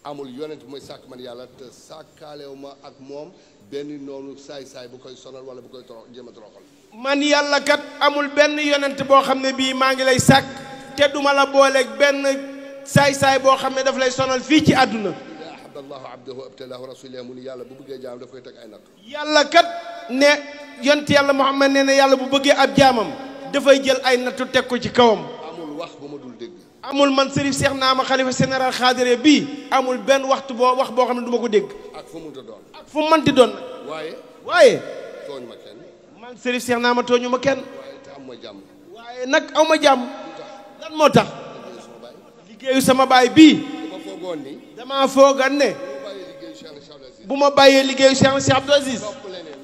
amul yonent bu may sàkk man yàlla te sàkkaalewu ma ak moom benn noonu saay-saay bu koy sonal wala bu koy jéem a toroxal. man yàlla kat amul benn yonent boo xam ne bii maa ngi lay sàkk te duma la booleeg benn saay-saay boo xam ne daf lay sonal fii ci àdduna. ida ahaba allahu abdahu abtalahu rasulilah mu ni yàlla bu bëggee jaam daf koy teg ay natt. yàlla kat ne yonent yàlla Muhammad nee na yàlla bu bëggee ab jaamam dafay jël ay nattu teg ko ci kawam. amul wax bu ma dul dégg. amul man Serif Cheikh Naama xalifa général xaadire bii amul benn waxtu boo wax boo xam ne du ma ko dégg. ak fu mu mënta doon. ak fu mu mënti doon. waaye. tooñu ma kenn. man Serif Cheikh Naama tooñu ma kenn. waaye te am ma jàmm. waaye nag aw ma jàmm. lan moo tax. liggéeyu sama baay bii. damaa foogoon ne. bu ma bàyyee liggéeyu Cheikh Abdou Aziz.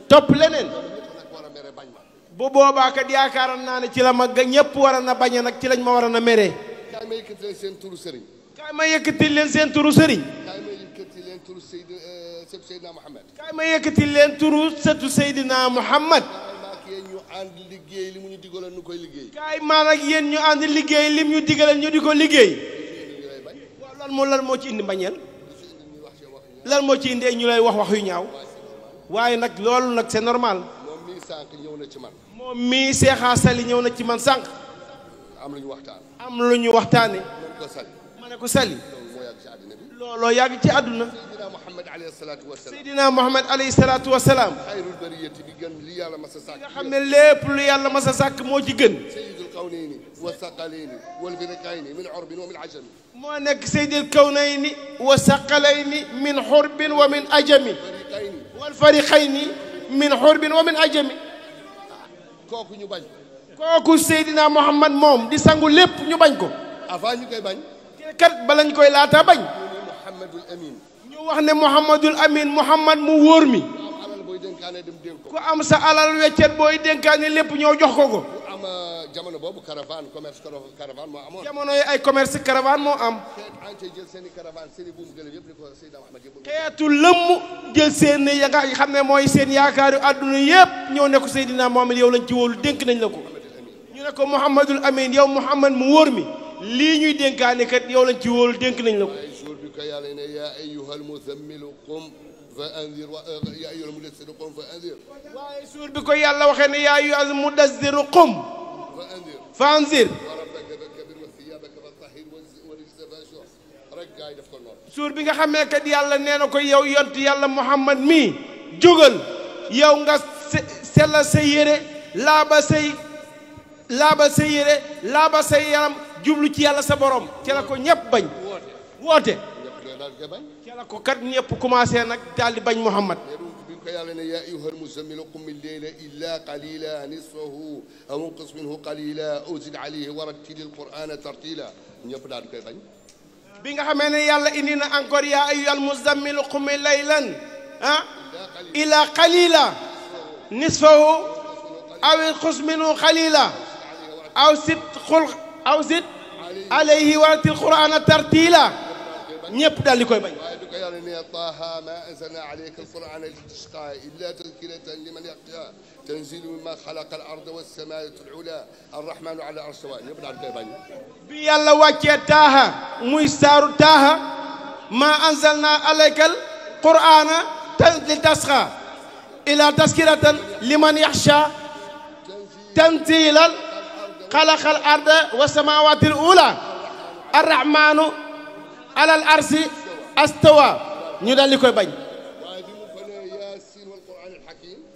topp leneen. bu boobaa kat yaakaaroon naa ne ci la ma ñëpp war na bañ nag ci lañ ma war a meree. kaay ma yëkkati leen seen turu sëriñ. kaay ma yëkkati leen seen turu sëriñ. kaay ma yëkkati leen turu sëtu Seydina Muhammad. kaay ma yëkkati leen turu sëtu Seydina Muhammad. kaay ma ak yéen ñu ànd liggéey li mu ñu digaloon ñu koy liggéey. kaay maa nag yéen ñu ànd liggéey lim ñu digaloon ñu di ko liggéey. waaw lan moo ci indi mbañeel. lan moo ci indi ñu lay wax yu ñaaw. waaye nag loolu nag c'est normal. moom mii sànq ñëw na ci man. moom mii Seexa Sali ñëw na ci man sànq. am lu ñu waxtaan. am lu ñu waxtaane. ma ne ko Sali. looloo yàgg ci àdduna. Seydina Muhammad alayhi salaatu wa salaam. Seydina Muhammad alayhi salaatu wa salaam. xayrul bariyati bi gën li yàlla mas a sàkk. nga xam ne lépp lu yàlla mas a sàkk moo ci gën. sayyidul kawnayni wa saqalayni wal firqayni min urbin wa min ajami. moo nekk sayyidul kawnayni wa saqalayni min xurbin wa min ajami. wal fariqayni min xurbin wa min ajami. kooku ñu bañ. kooku Seydina Muhammad moom di sangu lépp ñu bañ ko. avant ñu koy bañ. te kat balañ koy laata bañ. Muhammadul Amin. ñu wax ne Muhammadul Amin Muhammad mu wóor mi. ku am alal booy dénkaane dem dénk ko. ku am sa alal weccet booy dénkaane lépp ñoo jox ko ko. ku am jamono boobu caravane commerce caravane moo amoon. jamono yi ay commerce caravane moo am. xeet entier jël seen i caravane seen i buum gëlëm yëpp ni ko Seydina Muhammad yëpp. xeetu lëmm jël seen ya nga xam ne mooy seen yaakaaru àdduna yëpp ñëw ne ko Seydina Muhammad yow lañ ci wóolu dénk nañ la ko. ñu ne ko Muhammadul Amin yow Muhammad mu wóor mi lii ñuy dénkaane kat yow lañ ci wóolu dénk nañ la ko. waaye jour bi ko yàlla ne yaa ayyuhal muzammilu qum fa anzir wa yaa ayyuhal mudassiru qum fa anzir. waaye jour bi ko yàlla waxee ne yaa ayyuhal mudassiru qum fa anzir. jour bi nga xamee kat yàlla nee na ko yow yont yàlla Muhammad mii jógal yow nga sellal sa yére laaba say yére laaba say yaram jublu ci yàlla sa borom ci la ko ñëpp bañ woote ci la ko kat ñëpp commencé nag daal di bañ Muhammad. bi ko yàlla ne yaa ayyuhal muzammilu qum al-layla illa qalila nisfahu aw inqus minhu qalila aw zid alayhi wa rattilil qur'ana tartila ñëpp daal di koy bañ. bi nga xamee ne yàlla indi na encore yaa ayyuhal muzammilu qum laylan illa qalila nisfahu aw inqus minhu qalila aw zid alayhi wa rattil qur'ana tartila ñëpp daal di koy bañ. waaye bi ko yàlla ne Taaha maa anzalnaa alayka al-qur'aana litashqaa illaa tadhkiratan liman yaxshaa tanziilun mimman xalaqa al-arda was-samaawaati al-ulaa ar-rahmaanu alal arshi stawaa ñëpp daal di koy bañ. bi yàlla wàccee Taaha muy saaru Taaha maa anzalnaa alayka al-qur'aana litashqaa illaa tadhkiratan liman yaxshaa tanziilan xalaqa al-arda was-samaawaati al-ulaa ar-rahmaanu alal arsi astawa ñu daal di koy bañ.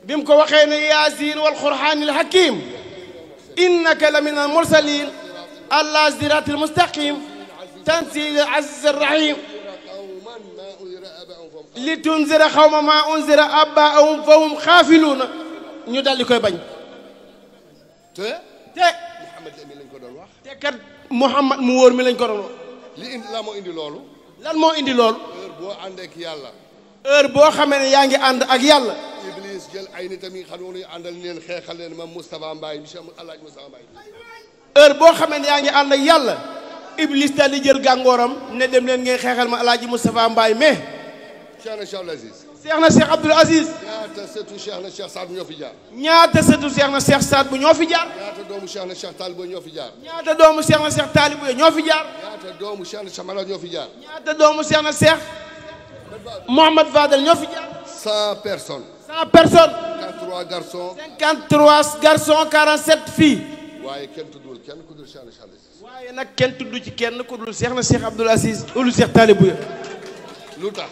bi mu ko waxee ne yaasiin wal qur'aanil hakiim innaka la minal mursaliin alaa siraatil mustaqiim tanziilil aziizir rahiim li tunzira qawman maa unzira aabaa'uhum fahum xaafiluuna ñu daal di koy bañ. te kat Muhammad mu wóor mi lañ ko doon wax. li indi la moo indi loolu. lan moo indi loolu. heure boo ànd ak yàlla. heure boo xamee ne yaa ngi ànd ak yàlla. Iblis jël ay nitam yi xam ne àndal leen xeexal leen ma Moustapha Mbaye monsieur Alaaji Moustapha Mbaye. heure boo xamee ne yaa ngi ànd ak yàlla. Iblis daal di jël gàngooram ne dem leen ngeen xeexal ma Alaaji Moustapha Mbaye mais. Cheikh na Cheikh Abdoul Aziz. Cheikh na Cheikh Abdoul Aziz. ñaata sëtu Cheikh na Cheikh Saad bu ñoo fi jaar. ñaata sëtu Cheikh na Cheikh Saad bu ñoo fi jaar. ñaata doomu Cheikh na Cheikh Talibou ñoo fi jaar. ñaata doomu Cheikh na Cheikh Talibou ñoo fi jaar. ñaata doomu Cheikh na Cheikh Malal ñoo fi jaar. ñaata doomu Cheikh na Cheikh Mohamed Fadel ñoo fi jaar. 100 personnes. 100 personnes. 53 garçons. 53 garçons 47 filles. waaye kenn tuddul kenn ku dul Cheikh na Cheikh Aziz. waaye nag kenn tudd ci kenn ku dul Cheikh na Cheikh Abdoul Aziz ulu Cheikh Talibou ya. lu tax.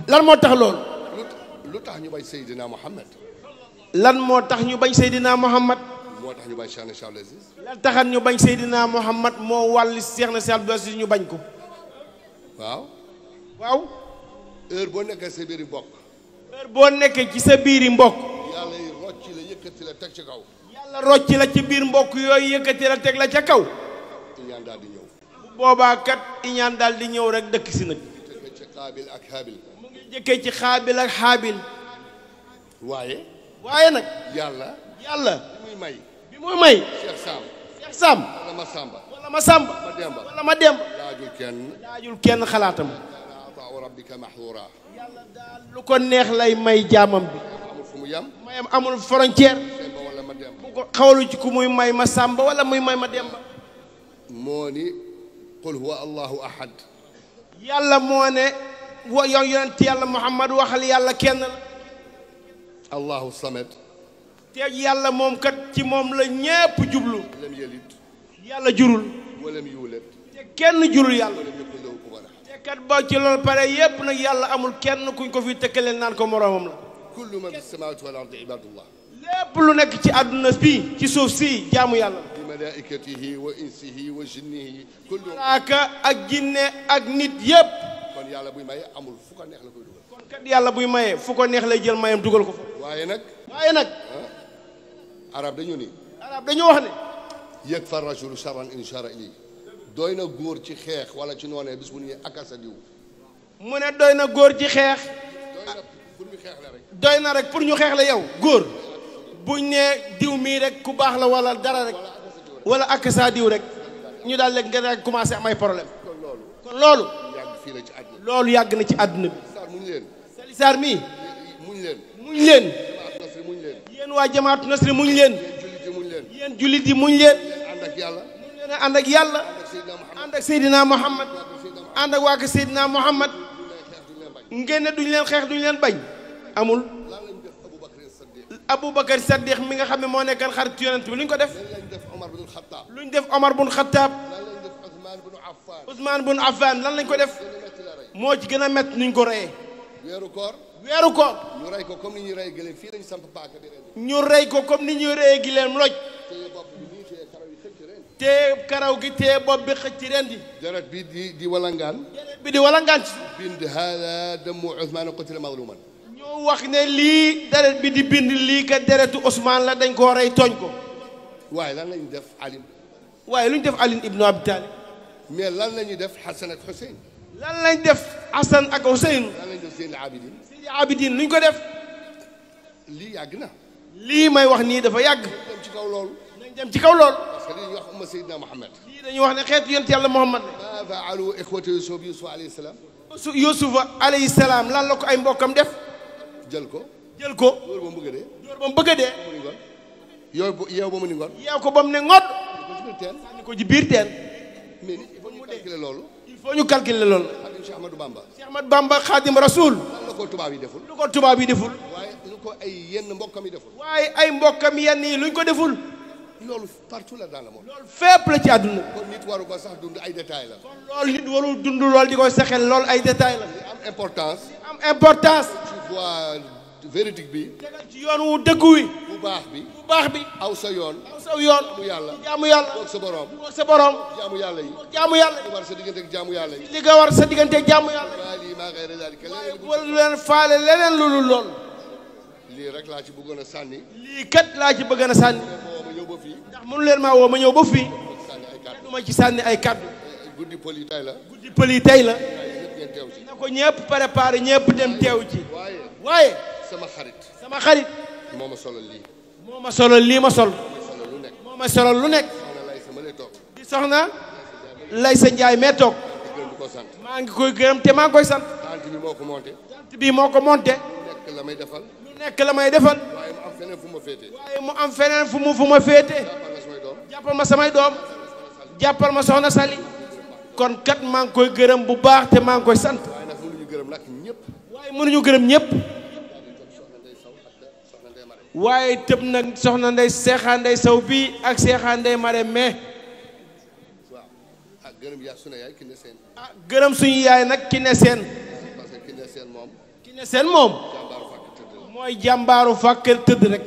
lan moo tax loolu. lu tax ñu bañ Seydina Mohamed. lan moo tax ñu bañ Seydina Mohamed. moo tax ñu bañ Cheikh na Cheikh Abdoul Aziz. lan taxat ñu bañ Seydina Mohamed moo wàlli Cheikh na Cheikh Abdoul Aziz ñu bañ ko. waaw. waaw. heure boo nekkee sa biir mbokk. heure boo nekkee ci sa biiri mbokk. yàlla yi rocci la yëkkati la teg ci kaw. yàlla rocci la ci biir mbokk yooyu yëkkati la teg la ca kaw. iñaan daal di ñëw. bu boobaa kat iñaan daal di ñëw rek dëkk si nag. jëkkee ci Xaabil ak Haabil. mu ngi jëkkee ci Xaabil ak Xaabil. waaye. waaye nag. yàlla. bi muy may. bi muy may. Cheikh Sam. Cheikh Sam. wala Masamba. wala Masamba. ma Demba. wala ma Demba. laajul kenn. laajul kenn xalaatam. ata'u rabbika mahzura. yàlla daal lu ko neex lay may jaamam bi. amul fu mu yam. mayam amul frontière. Demba wala ma Demba. bu ko xawalu ci ku muy may Masamba wala muy may ma Demba. moo ni. qul huwa allahu ahad. yàlla moo ne. yow yonent yàlla Muhammad waxal yàlla kenn la. allahu samad. te yàlla moom kat ci moom la ñépp jublu. lam yalid. yàlla jurul. walam yulad. te kenn jurul yàlla. walam yakun lahu kufuwan ahad. te kat ba ci loolu pare yépp nag yàlla amul kenn kuñ ko fi tëkkaleen naan ko moroomam la. kullu man fi samawati wal ardi ibadullah. lépp lu nekk ci àdduna bi ci suuf si jaamu yàlla. bi malaikatihi wa insihi wa jinnihi kullu. malaaka ak jinne ak nit yépp. kon yàlla buy may amul fu ko neex la koy dugal. kon kat yàlla buy maye fu ko neex lay jël mayam dugal ko fa. waaye nag. waaye nag. arab dañu ni. arab dañu wax ne. yakfa rajulu sharran in shara ili. doy na góor ci xeex wala ci noonee bis bu ñuy akasa diw. mu ne doy na góor ci xeex. doy na pour ñu xeex la rek. doy na rek pour ñu xeex la yow góor. buñ ne diw mii rek ku baax la wala dara rek. wala akasa diw rek. ñu daal léegi nga commencé am ay problème. kon loolu. yàgg fii la ci àdduna. loolu yàgg na ci àdduna bi. Sarr muñ leen. Sali Sarr mii. muñ leen. muñ leen. jamaatu nasri muñ leen. yéen waa jamaatu nasri muñ leen. yéen jullit yi muñ leen. yéen jullit yi muñ leen. ànd ak yàlla. muñ leen ànd ak yàlla. ànd ak Seydina Muhammad. ànd ak waa ko Seydina Muhammad. ngeen ne duñ leen xeex duñ leen bañ. amul. lan lañ def Aboubacar Saddiq. Aboubacar Saddiq mi nga xam ne moo nekkan xarit yonent bi luñ ko def. lan lañ def Omar bun Khattab. luñ def Omar bun Khattab. lan lañ def Ousmane bun Affan. Ousmane bun Affan lan lañ ko def. moo ci gën a métti nuñ ko reyee. weeru koor. weeru koor. ñu rey ko comme ni ñuy rey gëléem fii lañu samp paaka di ren. ñu rey ko comme ni ñuy reyee gileem loj. téye bopp bi nii téye karaw yi xëcc ren. te karaw gi te bopp bi xëcc ci ren di. deret bi di walangaan. deret bi di walangaan ci. bind hada damu Ousmane qutila mazluman. ñu wax ne lii deret bi di bind lii ka deretu Ousmane la dañ koo rey tooñ ko. waaye lan lañu def Ali. waaye lu ñu def Ali ibnu Abi Talib. mais lan la ñuy def Hassan ak Hussein. lan lañ def Hassan ak Hussein. lan lañ def Zeynul Abidin. Seydi Abidin lu ñu ko def. lii yàgg na. lii may wax nii dafa yàgg. dem ci kaw loolu. nañ dem ci kaw lool. parce que li ñuy wax umma Seydina Mohamed. lii dañuy wax ne xeetu yonent yàlla Muhammad ma faalu ikhwatu Yusuf alayhi salaam. Yusufa alayhi salaam lan la ko ay mbokkam def. jël ko. jël ko. dóor ba mu bëgg a dee. dóor ba mu bëgg a dee. mu ni ngoon. yow ba mu ni ngoon. yeew ko ba mu ne ngod. ko ci biir teen. sànni ko ci biir teen. mais nit il faut ñu calculer loolu. il faut ñu calculer loolu. Xadim Cheikh Ahmadou Bamba. Cheikh Ahmad Bamba Xaadim Rasul. lan la ko tubaab yi deful. lu ko tubaab yi deful. waaye lu ko ay yenn mbokkam yi deful. waaye ay mbokkam yenn yi luñ ko deful. loolu partout la dans le monde. loolu fépp la ci àdduna. kon nit waru ko sax dund ay détails la. kon loolu nit warul dund lool di ko sexel loolu ay détails la. li am importance. am importance. ci voie véridique bi. tegal ci yoon wu dëggu wi. bu baax bi. bu baax bi. aw sa yoon. aw saw yoon. jaamu yàlla. jaamu yàlla. boog sa borom. boog sa borom. jaamu yàlla yi. jaamu yàlla. li war sa diggante ak jaamu yàlla yi. li nga war sa diggante jaamu yàlla. waa lii maa xëy na daal di waaye bu leen faale leneen lu dul lool. lii rek laa ci bëggoon a sànni. lii kat laa ci bëgg na sànni. moo ma ñëw ba fii. ndax mënu leen maa woo ma ñëw ba fii. sànni ay kàddu. du ma ci sànni ay kaddu. guddi pël yi tay la. guddi pël yi tey la. ñëpp ngeen teew ci. na ko ñëpp préparé ñëpp dem teew ci. waaye. waaye. sama xarit. sama xarit. moo ma solal lii. moo ma solal lii ma sol. moo ma solal lu nekk. moo ma solal lu nekk. soxna lay sama lay toog. di soxna. lay sa njaay mee toog. gërëm di ko sant. maa ngi koy gërëm te maa ngi koy sant. tant bi moo ko monté. tant bii moo ko monté. nekk la may defal. nekk la may defal. waaye mu am feneen fu ma féete. waaye mu am feneen fu ma féete. jàppal ma samay doom. jàppal ma soxna Sali. kon kat maa ngi koy gërëm bu baax te maa ngi koy sant. waaye nag mënuñu gërëm nag ñëpp. waaye mënuñu gërëm ñëpp. waaye tëb nag soxna Ndey Seexa Ndey Saw bii ak Seexa Ndey Mare mais. waaw ah gërëm yaa sunu yaay ki ne seen. ah gërëm suñu yaay nag ki ne seen. parce que ki ne seen moom. ki ne seen moom. mooy jàmbaaru fàkk tëdd rek.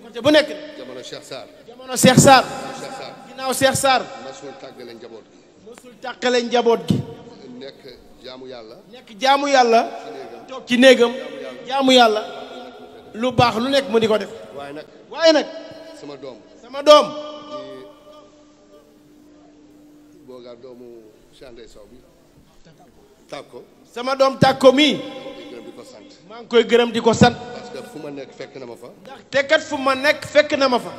côté bu nekk. jamono Cheikh Sarr. jamono Cheikh Sarr. ginnaaw Cheikh Sarr. masul tàggale njaboot gi. masul tàggale njaboot gi. nekk jaamu yàlla. nekk jaamu yàlla. toog ci néegam. jaamu yàlla. lu baax lu nekk mu di ko def. waaye nag. sama doom. sama doom. boogaa doomu Cheikh Ndeye Sow bi. tàkko. sama doom tàkko mii. maa ngi koy gërëm di ko sant. parce que fu ma nekk fekk na ma fa. ndax te kat fu ma nekk fekk na ma fa.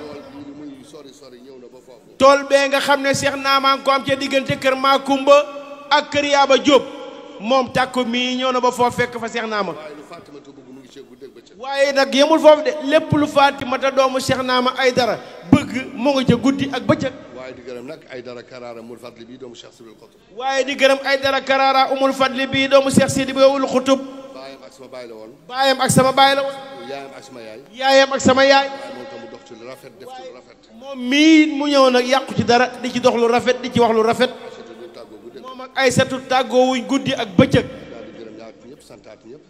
muy sori sori ñëw na ba foofu. tool bee nga xam ne Cheikh naa maa ngi ko am ca diggante kër Makumba ak kër Yaaba Diop moom tàkko mii ñëw na ba foofu fekk fa Cheikh naa ma. waaye nag yemul foofu de lépp lu Fatimata doomu Cheikh Naama Aydara bëgg mu nga ca guddi ak bëccëg. waaye di gërëm nag Aydara Karara umul fadli bii doomu Cheikh Sidibé Xutub. waaye di gërëm Aydara Karara umul fadli bii doomu Cheikh Sidibé Xutub. baayam ak sama baay la woon. baayam ak sama baay la woon. yaayam ak sama yaay. yaayam ak sama yaay. waaye moom tam mu dox ci lu rafet def ci lu rafet. moom mii mu ñëw nag yàqu ci dara di ci dox lu rafet di ci wax lu rafet. moom ak Aysatu tàggoowuñ guddi ak bëccëg.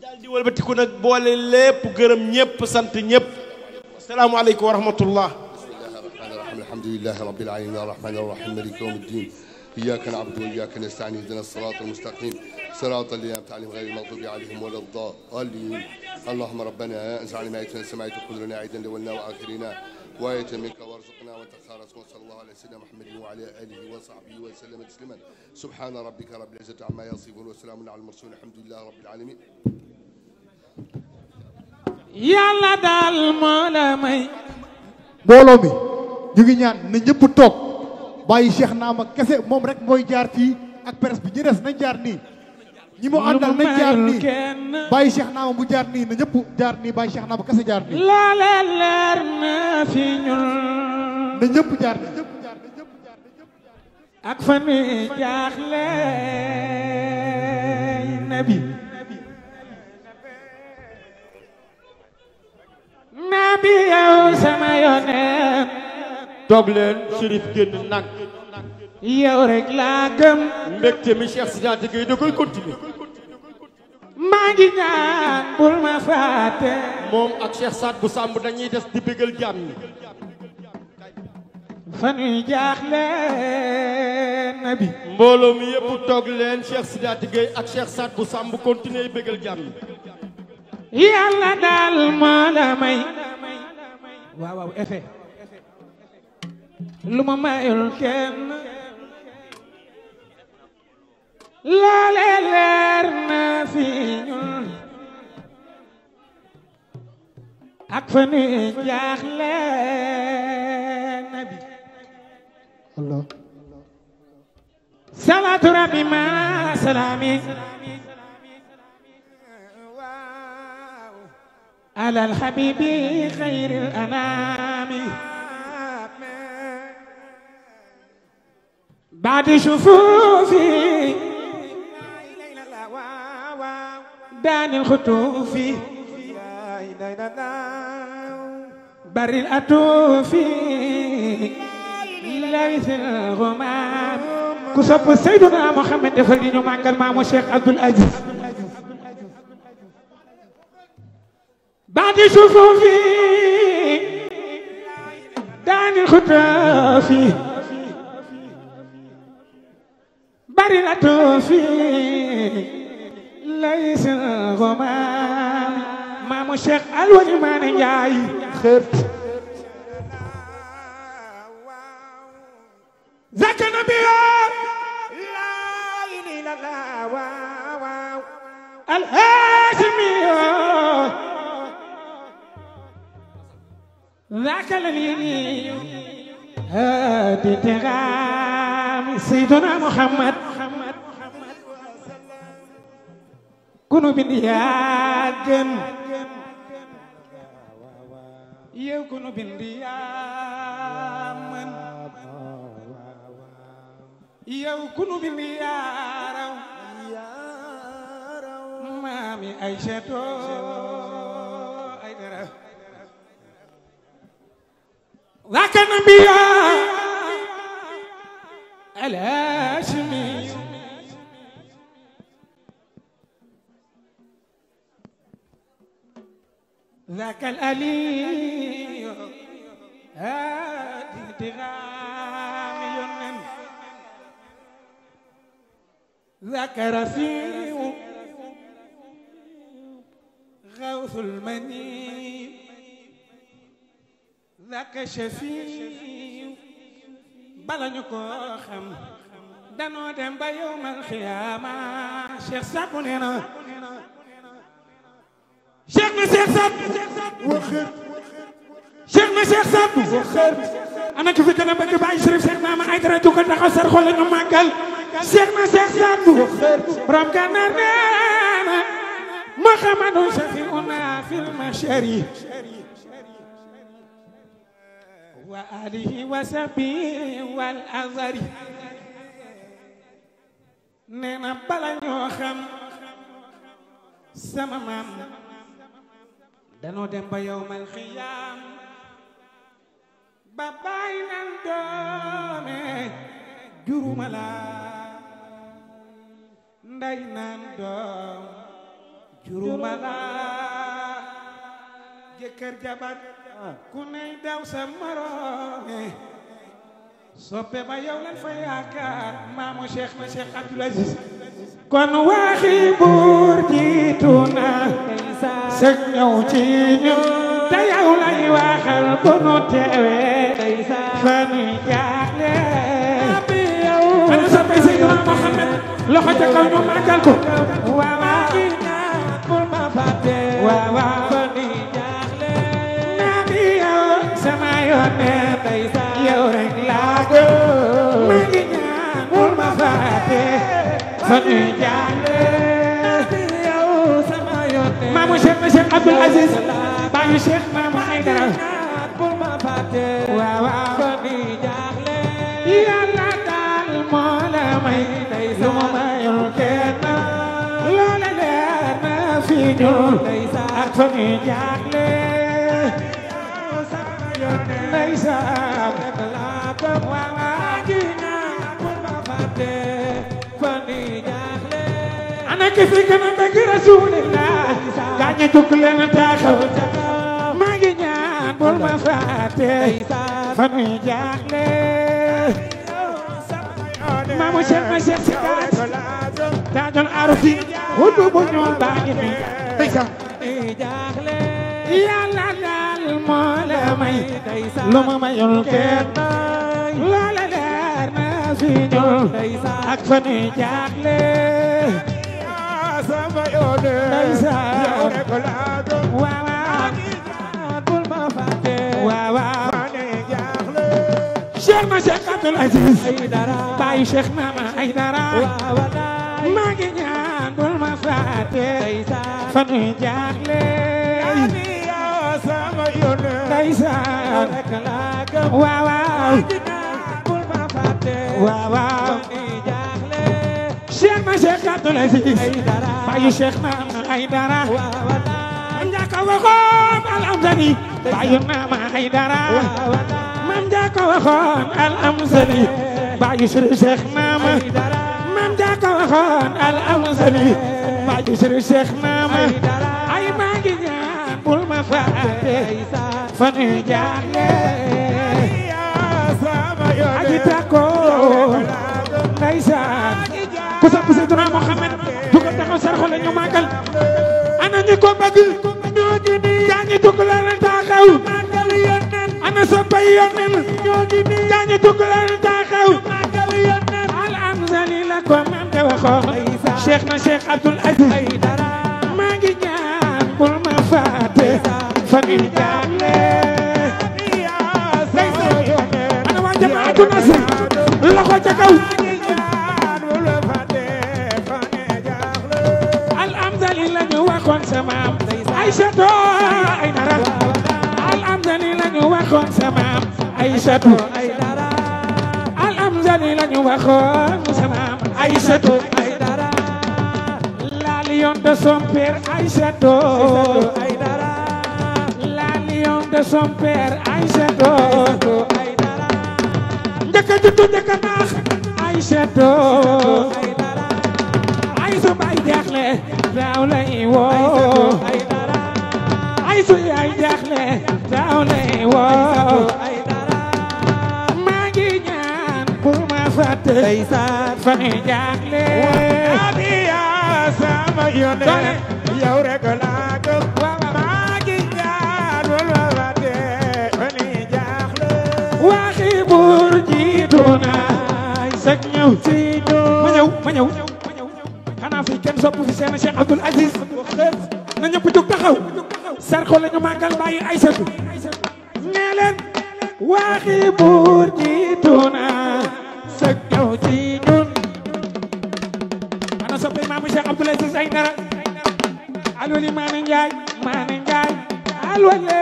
daal di wëlbatiku nag boole lépp gërëm ñëpp sant ñëpp. salaamualeykum wa rahmatullah. bismillahi rahmani rahim alhamdulillahi rabbil alamin arrahmani arrahim maliki yawmi ddin iyyaka na'budu wa iyyaka nasta'in ihdina as-sirata al-mustaqim صراط الذين أنعمت عليهم غير المغضوب عليهم ولا الضالين اللهم ربنا انزل ما يتنا السماء تقول لنا عيدا لولنا وآخرنا وآية منك وارزقنا وتخارس وصلى الله على سيدنا محمد وعلى آله وصحبه وسلم تسليما سبحان ربك رب العزة عما يصفون وسلام على المرسلين الحمد لله رب العالمين yàlla daal moo la may. mbooloo mi ñu ngi ñaan na ñëpp toog bàyyi Cheikh Naama kese moom rek mooy jaar fii ak presse bi ñu des nañ jaar nii. ñi mu àndal nañ jaar nii bàyyi Cheikh Naama bu jaar nii na ñëpp jaar nii bàyyi Cheikh Naama kese jaar nii. loolee leer na fi ñun. na ñëpp jaar nii. ak fan wi jaaxle nabi. nabi yow sama yonent. toog leen Chérif génn nag. yow rek laa gëm. mbégte mi Cheikh Sidiante Gueye da koy continuer. maa ngi ñaan bul ma fàtte. moom ak Cheikh Saad bu Samb dañuy des di bégal jaam ñi. fan yu jaaxle nabi. mbooloo mi yëpp toog leen Cheikh Sidiante Gueye ak Cheikh Saad bu Samb continuer bégal jaam ñi. yàlla daal moo la may. waaw waaw effet. lu ma mayul kenn. loole leer na fi ñun. ak fa nu jaaxle nabi. Allah. salaatu rabbi ma salaami. على الحبيب خير الأنام. بعد شفوفي دان الخطوف بر الأطوف ليس الغمام كسب سيدنا محمد فردين مانغال مامو شيخ عبد العزيز. بعد شفوفي دان الخطوف بريلة في ليس الغمام مامو شيخ الولي ما نجاي خير ذاك النبي لا اله الا الله الهاشمي ذاك الذي هادي تغام سيدنا محمد كونوا بالياقن yow ku nu bind yaa mën yow ku nu bind yaa raw maami Aysatu ay dara zaka nabiya al-Hashimi ذاك الألي هادي تغامي ينن ذاك رفيع غوث المني ذاك شفيع بلا نكو خم دانو دم با يوم القيامة شيخ سابونينا شيخنا شيخ ساب وخر شيخنا شيخ ساب وخر أنا كيف كنا بقى بعيش شريف شيخنا ما عيد دوك دخل سر خلنا ماكل شيخنا شيخ ساب وخر رام كنا محمد شفيعنا في المشاري وآله وصحبه والأزري نينا بلا ñoo xam sama maam danoo dem ba yawmal xiyaam ba bàyyi naan doome juruma la nday naan doom juruma la jëkkër jabar ku ney daw sa moroome soppe ba yow lan fa yaakaar maamu Cheikh na Cheikh Abdoul Aziz kon waxi buur jiitu na sëg ñëw ci ñun te yow lay waxal bu nu teewee fa nu jaaxle ana soppe Seydina Muhammad loxo ca kaw ñu màggal ko waaw bul ma fàtte waaw fa nu jaaxle nabi yow sama yónnee yow rek laa gëm maa ngi ñaan bul ma fàtte fa nu jaaxle yow sama yónnee maamu Cheikh na Cheikh Abdoul Aziz baayu Cheikh Maama Aydara bul ma fàtte waaw fa nu jaaxle yàlla daal moo la may lu ma mayul kenn loola leer na fi ñun ak fa nu jaaxle ndeysaan ana ki fi gën a bëgg Rasulillah gaañu jóg leen taxaw maa ngi ñaan bul ma fàtte fa nuy jaaxle maamu Cheikh na Cheikh si kaat taajol arufi wudu bu ñuul baa ngi fi ndeysaan yàlla daal moo la may lu ma mayul kenn loola leer na fi ñun ak fa nuy jaaxle sama yoone ndeysaan waaw bul ma fàtte waaw Cheikh na Cheikh Abdoul Aziz baayu Cheikh Maama Aydara maa ngi ñaan bul ma fàtte fa nuy jaaxle ndeysaan waaw Cheikh na Cheikh Abdoul Aziz baayu Cheikh Maama Aydara njaka waxoon al-Amzali baayu Maama Aydara mam njaka waxoon al-Amzali baayu Cheikh Maama mam njaka waxoon al-Amzali baayu Cheikh Maama ay maa ngi ñaan bul ma fàtte fa nu jaaxle aji takko ndeysaan ku sopp Seydina Muhammad dugal taxaw sar xol ñu màggal ana ñi ko bëgg ñoo ngi nii yaa ngi dugg leen taxaw ana soppay yonen ñoo ngi nii yaa ngi dugg leen taxaw al-Amzali la ko man te waxoon Cheikh na Cheikh Abdoul Aziz maa ngi ñaan bul ma fàtte fa nu jaaxle ana waa jamaatu Nasr loxo ca kaw al-Amzali la ñu waxoon sa maam Aysatu Aydara al-Amzali waxoon sama maam Aysatu Aydara Al-Amzali la ñu waxoon sama maam Aysatu Aydara la lion de son père Aysatu Aydara la lion de son père Aysatu Aydara njëkk a juddu njëkk a naax Aysatu Aydara Aysu bay jaaxle daaw lay woo Aydara Aysu yaay jaaxle daaw lay woo Aydara maa ngi ñaan pour ma fàtte fan yi jaaxle abiya sama yone yow rek laa gëm maa ngi ñaan pour ma fàtte fan yi jaaxle waxi buur jiitu na sëg ñëw ci ma ñëw xanaa fi kenn sopp fi seen Cheikh Abdoul Aziz na ñëpp jóg taxaw sarxo la ñu màggal bàyyi Aysatu nee leen waxi buur jiitu na sëg ñëw ci ñun ana soppe maamu Cheikh Abdoul Aziz Aïdara alwali maane njaay alwale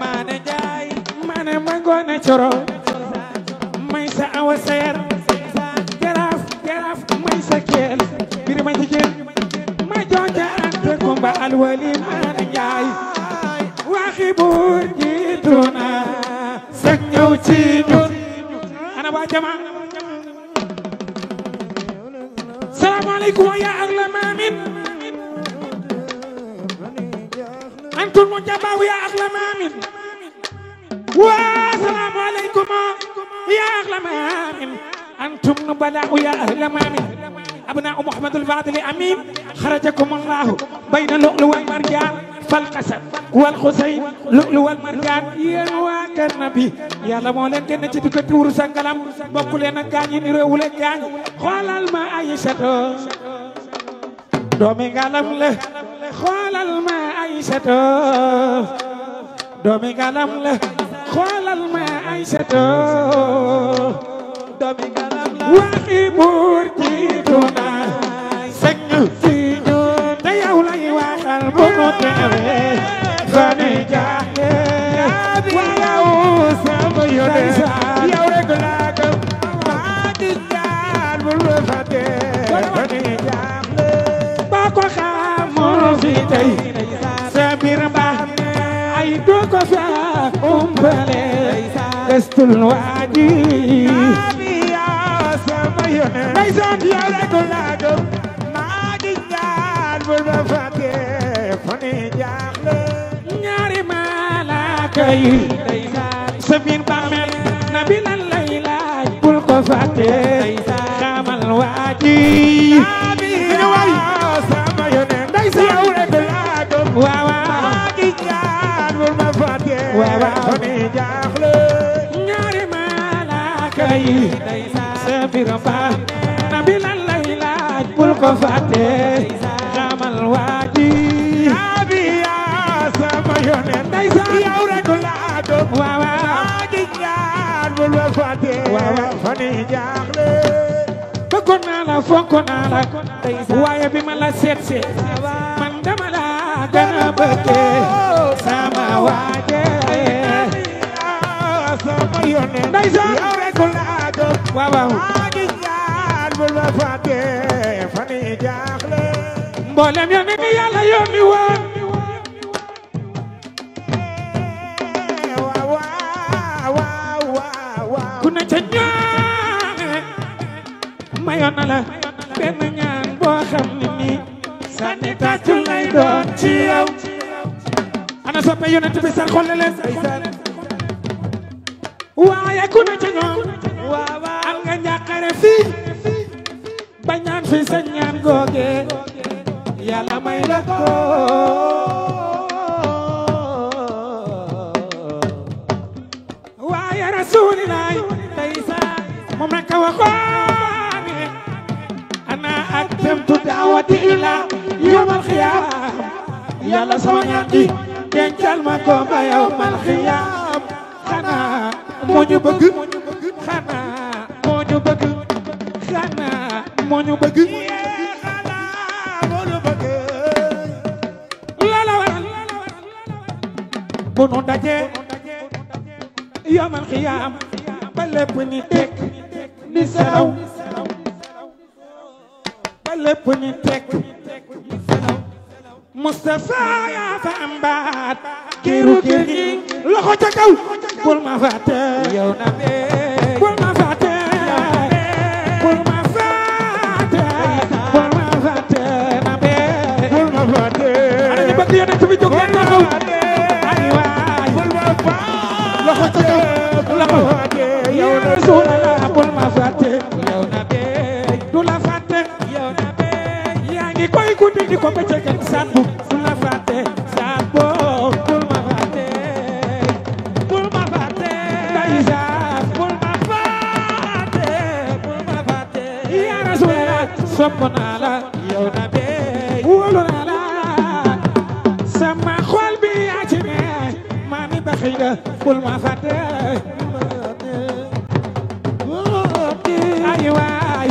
maane njaay maane mangoone coro may sa awa seer jaraaf may sa keel biri ma jigéen ma jooja ante kumba alwali maane njaay waxi buur jiitu na sëg ñëw ci ñun ana waa jama salaamaaleykum ya ahla maamin antum mujabaaw ya ahla maamin wa salaamaaleykum ya ahla maamin antum nubalaaw ya ahla maamin abnaa Muhammad al-Fadil amin xarajakum allahu bayna lu'lu wal marjaan fal qasad wal xusayn lu'lu wal marjaan yéen waa kër Nabi yàlla moo leen génne ci diggante wurus ak ngalam bokku leen ak gaañ yi ni réewu leen gaañ xoolal ma Aysatu doomi ngalam la xoolal ma Aysatu doomi ngalam la xoolal ma Aysatu doomi ngalam la waxi buur jiitu na sëg ci ñun te yow lay waxal bu nu teewee fa ne jaaxle waaw sama yone yow rek laa gëm maa di jaar bu lu fàtte fa ne jaaxle ba ko xamoon fi tey sa biir mbaax ay doo ko fa umpale gëstul waaji sama yone ndeysaan yow rek laa gëm maa di jaar bu lu fàtte fa ne jaaxle ñaari malaaka yi sa biir bàmmeel Nabi lan lay laaj bul ko fàtte xamal waaji sama yone ndeysaan yow rek laa gëm waaw maa ngi ñaan bul ma fàtte fa ne jaaxle ñaari malaaka yi sa biir bàmmeel Nabi lan lay laaj bul ko fàtte xamal waaji sama yone ndeysaan yow rek laa gëm waaw maa ngi ñaan bul ma fàtte fa ne jaaxle bëggoon naa la fonkoon naa la waaye bi ma la seetse man dama la gën a bëggee sama waaje sama yone ndeysaan yow rek laa gëm waaw maa ngi ñaan bul ma fàtte fa ne jaaxle mboolem yone ni yàlla yónni woon ku ne ca ñaane mayoon na la benn ñaan boo xam ne nii sànni tàccu lay doon ci yow ana soppe yonent bi sar xolle leen waaye ku ne ca ñoom am nga njàqare fii ba ñaan fi sa ñaan googe yàlla may la ko waaye rasulilaay moom rek a waxoon ana aktamtu daawati ila yawmal xiyaam yàlla sama ñaan gi dencal ma ko ba yawmal xiyaam xanaa moo ñu bëgg xanaa moo ñu bëgg xanaa moo ñu bëgg bu nu daje yawmal xiyaam ba lépp ni tekk ni selaw ba lépp ni tekk ni selaw Mustafa yaa fa am baat kiiru kiir gi loxo ca kaw bul ma fàtte yow na bee bul ma fàtte bul ma fàtte bul ma fàtte na bee bul ma fàtte ana ñu bëgg yonent bi jóg leen taxaw ay waay bul ma fàtte loxo ca kaw loxo yow Rasulallah bul ma fàtte yow na bee du la fàtte yow na bee yaa ngi koy guddi di ko bëccëgal saat bu du la fàtte saat boo bul ma fàtte bul ma fàtte ndeysaan bul ma fàtte bul ma fàtte yaa Rasulallah sopp naa la yow na bee wóolu naa la sama xol bi yaa ci ne maa mi baxi nga bul ma fàtte ay waay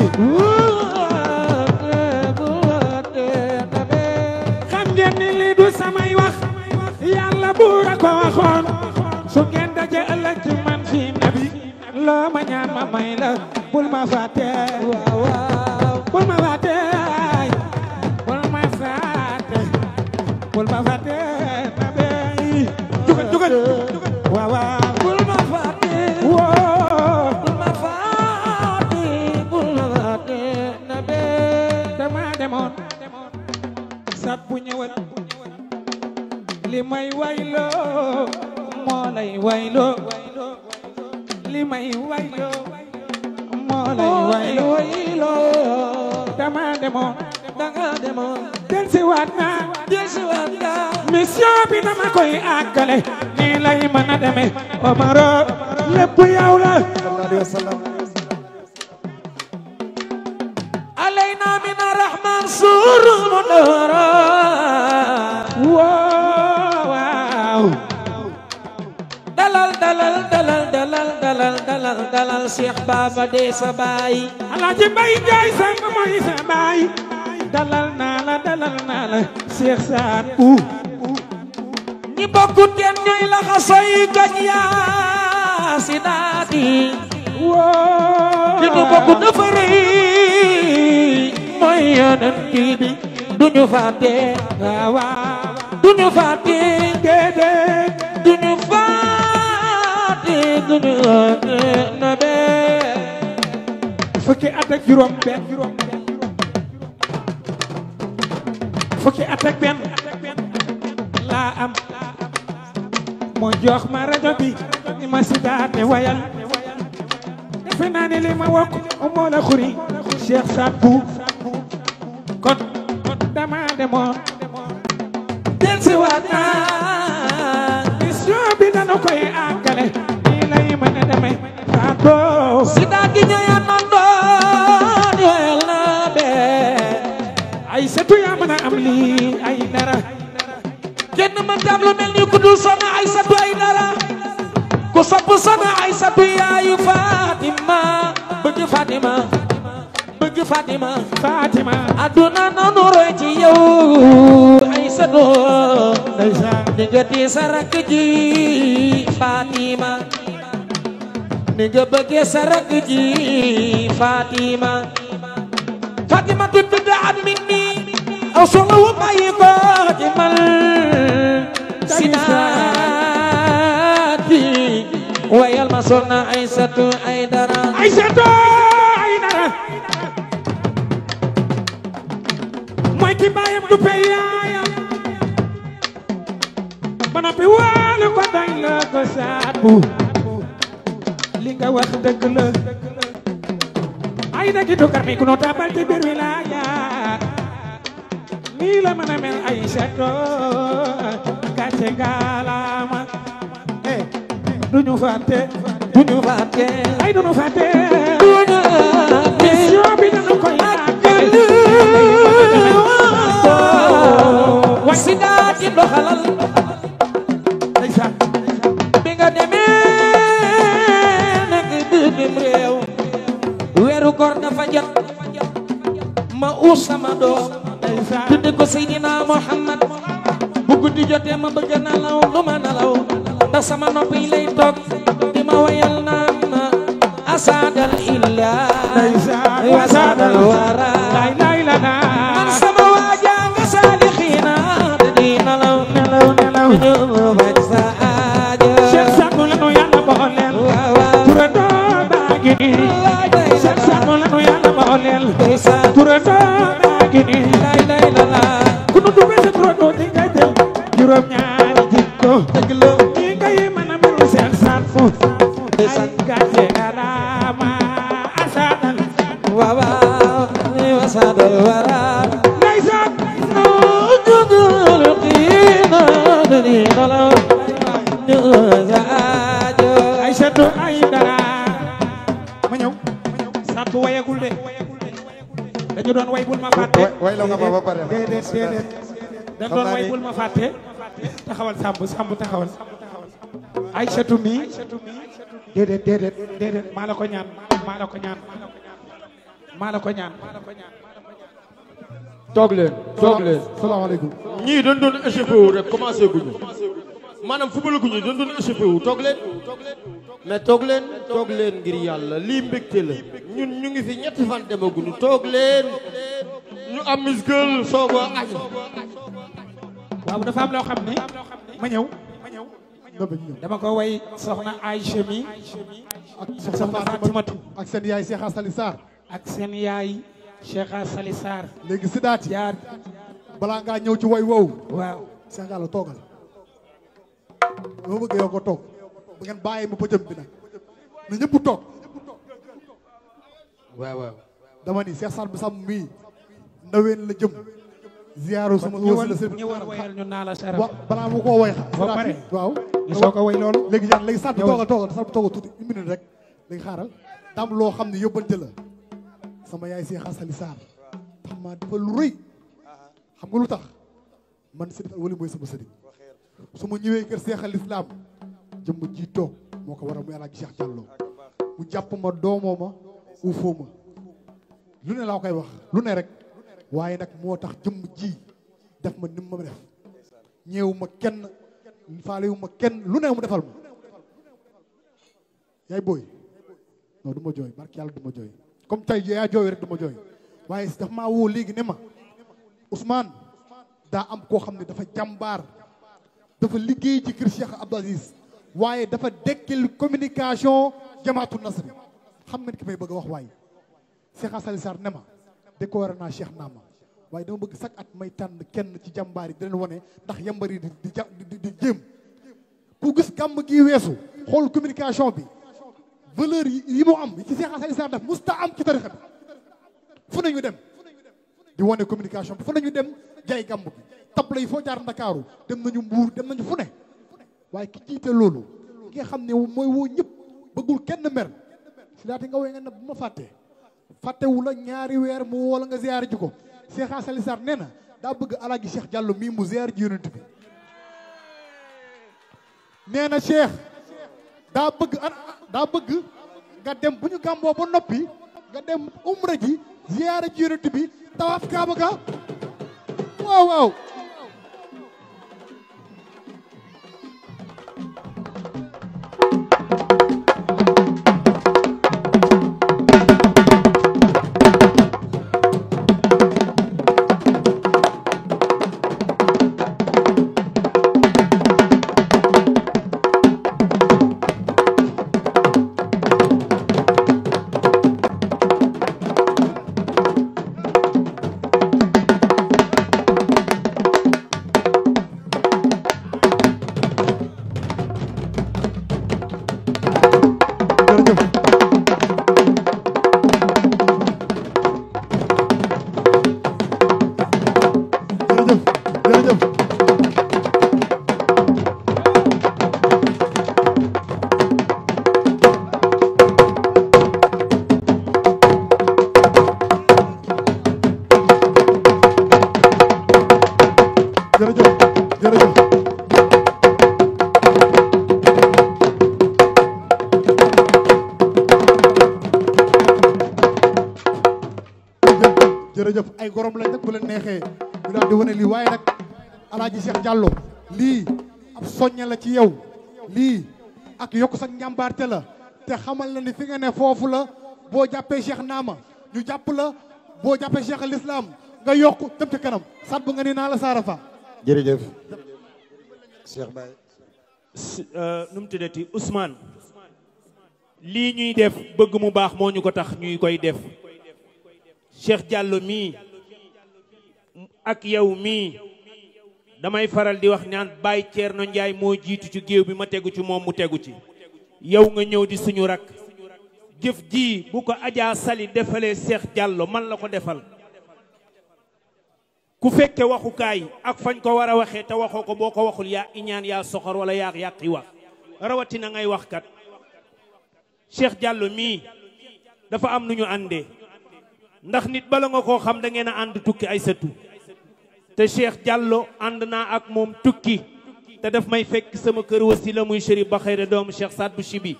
xam ngeen ni lii du samay wax yàlla buur a ko waxoon su ngeen daje ëllëg ci man fi nabi loo ma ñaan ma may la bul ma fàtte bul ma fàtte bul ma fàtte bul ma fàtte nabi jugal jugal waaw waaw bul ma fàtte bul ma fàtte bul ma fàtte nabi dama demoon sat bu ñëwal li may wayloo moo lay wayloo li may wayloo moo lay wayloo dama demoon danga demoon delsiwaat naa mission bi dama koy àggale nii lay mën a demee Omaro lépp yow la alayna min arrahman surul mudara waaw dalal dalal dalal dalal dalal dalal dalal Cheikh Baba de sa baay Alaaji Mbay Njaay sang mooy sa baay dalal naa la Cheikh Saad bu ñi bokku teen ñooy la xasoy gañ yaa si daati ñu bokku dafa rëy mooy yonent bi duñu fàtte waaw duñu fàtte déedéet duñu fàtte duñu nabe fukki at ak juróom benn fukki at ak benn laa am moo jox ma rajo bi ni ma si daate wayal defe naa ne li ma wokk moo la xuri Cheikh Saad bu kon dama demoon delsiwaat naa mission bi dana koy àggale nii lay mën a demee Saad boo si daat gi ñëya nandoon yoyal na bee ay setu yaa mën a am lii ay dara kenn ma tam lu mel ni ku dul Soxna Aysatu ay dara ku sopp Soxna Aysatu yaayu Fatima bëgg Fatima bëgg Fatima Fatima aduna nanu roy ci yow Aysatu ndeysaan ni nga di sa rakk ji Fatima ni nga bëggee sa rakk ji Fatima Fatima tudd at mi nii aw solo wu bàyyi ko ci mal sinaati wayal ma Soxna Aysatu ay dara mooy ki baayam du pay yaayam ba noppi waale ko dañ la ko Saad bu li nga wax dëgg la ay dagi du garmi ku no tabal ci biir wilaaya nii la mën a mel Aysatu gàcce ngalaama duñu fàtte ay duñu fàtte mission bi dana koy àggale wasi daa ci doxalal bi nga demee nag bitim réew weeru koor dafa jot ma uus sama doom tudde ko Seydina Muhammad bu guddi jotee ma bëgg nalaw lu ma nalaw ndax sama nopp yi lay toog di ma ma wayal naan asadal illa ndeysaan wasadal wara lay la na man sama waaja nga saalixiina di nelaw nelaw nelaw baj sa aajo Cheikh Sadou la nu yàlla booleel turandoo baa ngi nii Cheikh Sadou la nu yàlla booleel turandoo baa ngi nii lay la ku nu duggee sa turandoo di nga jël juróom ñaari jikko dëgg la ñi ngay mën a mel Cheikh Sadou ay gàcce galaama asadal waaw wasadal wara ndeysaan ay seetu ay dara ma ñëw Sadou wayagul de dañu doon way bul ma fàtte way la nga ba pare déedéet dañ doon way bul ma fàtte taxawal Samb taxawal ay seetu mi déedéet maa la ko ñaan toog leen salaamaaleykum ñii dañ doon échauffé wu rek commencé guñu maanaam football guñu dañ doon échauffé wu toog leen mais toog leen ngir yàlla lii mbégte la ñun ñu ngi fi ñetti fan demaguñu toog leen ñu am muscle soog a añ waaw dafa am loo xam ne ma ñëw dama ko way soxna Aïcha mi ak soxna Fatimatu ak seen yaay Cheikh Sali Sarr ak seen yaay Cheikh Sali Sarr léegi Sidaati jaar balaa ngaa ñëw ci way woowu waaw Cheikh Gallo toogal dama bëgg yow ko toog bu ngeen bàyyi ma pëjëm bi nag na ñëpp toog waaw dama ni Cheikh Sarr bu sàmm mii ndaween la jëm ziyaaru sama ñëwal wayal ñu naa la saraf balaa mu koo way ba pare waaw ñu soo ko way loolu léegi jaan léegi Sarr toogal tuuti une minute rek léegi xaaral daam loo xam ne yóbbante la sama yaay Cheikh Sali Sarr tax maa dafa lu rëy xam nga lu tax man si defal wali mooy sama sëriñ su ma ñëwee kër Cheikh al Islam jëmm ji toog moo ko waral muy Alaaji Cheikh Diallo mu jàpp ma doomoo ma uufoo ma lu ne laa koy wax lu ne rek waaye nag moo tax jëmm ji def ma ni ma def ñeewu ma kenn faalewu ma kenn lu ne mu defal ma yaay booy non du ma jooy barki yàlla du ma jooy comme tey yaa jooy rek du ma jooy waaye daf maa woo léegi ne ma Ousmane daa am koo xam ne dafa jàmbaar dafa liggéey ci kër Cheikh Abdou Aziz waaye dafa dekkil communication jamaatu nasri xam ngeen ki may bëgg a wax waaye Cheikh Sali Sarr ne ma décoré naa Cheikh Naama waaye dama bëgg chaque at may tànn kenn ci jàmbaar yi di leen wane ndax yambar yi di jéem ku gis gàmm gi weesu xool communication bi valeur yi mu am ci Cheikh Sali Sarr def musta am ci tarixa bi fu nañu dem di wane communication bi fu nañu dem jaay gàmm bi tabla yi foo jaar Ndakaaru dem nañu Mbuur dem nañu fu ne waaye ki jiite loolu ki nga xam ne mooy woo ñëpp bëggul kenn mer si daati nga woy nga ne bu ma fàttewu la ñaari weer mu woo la nga ziyaar ji ko Cheikh Sali Sarr nee na daa bëgg Alaaji Cheikh Diallo mii mu ziyaar ji yonent bi nee na Cheikh daa bëgg nga dem bu ñu gàmboo ba noppi nga dem umra ji ziyaara ji yonent bi tawaaf kaaba ga waaw jërëjëf ay gorom lañ nag bu leen neexee ñu daal di wane lii waaye nag Alaaji Cheikh Diallo lii ab soññe la ci yow lii ak yokk sa njàmbaarte la te xamal na ni fi nga ne foofu la boo jàppee Cheikh Naama ñu jàpp la boo jàppee Cheikh al Islam nga yokk dem ci kanam sat bu nga ni naa la saarafa jërëjëf Cheikh Baye nu mu tuddati Ousmane lii ñuy def bëgg mu baax moo ñu ko tax ñuy koy def Cheikh Diallo mii ak yow mii damay faral di wax naan Baye Thierno Ndiaye moo jiitu ci géew bi ma tegu ci moom mu tegu ci yow nga ñëw di suñu rak jëf ji bu ko Adja Sali defalee Cheikh Diallo man la ko defal ku fekke waxukaay ak fañ ko war a waxee te waxoo ko boo ko waxul yaa iñaan yaa soxor wala yaa yàqi wax rawatina ngay wax kat Cheikh Diallo mii dafa am nu ñu àndee ndax nit bala nga koo xam da ngeen a ànd tukki ay sëtu te Cheikh Diallo ànd naa ak moom tukki te daf may fekk sama kër wasila muy Chérif ba xëyre doomu Cheikh Saad bu Chibi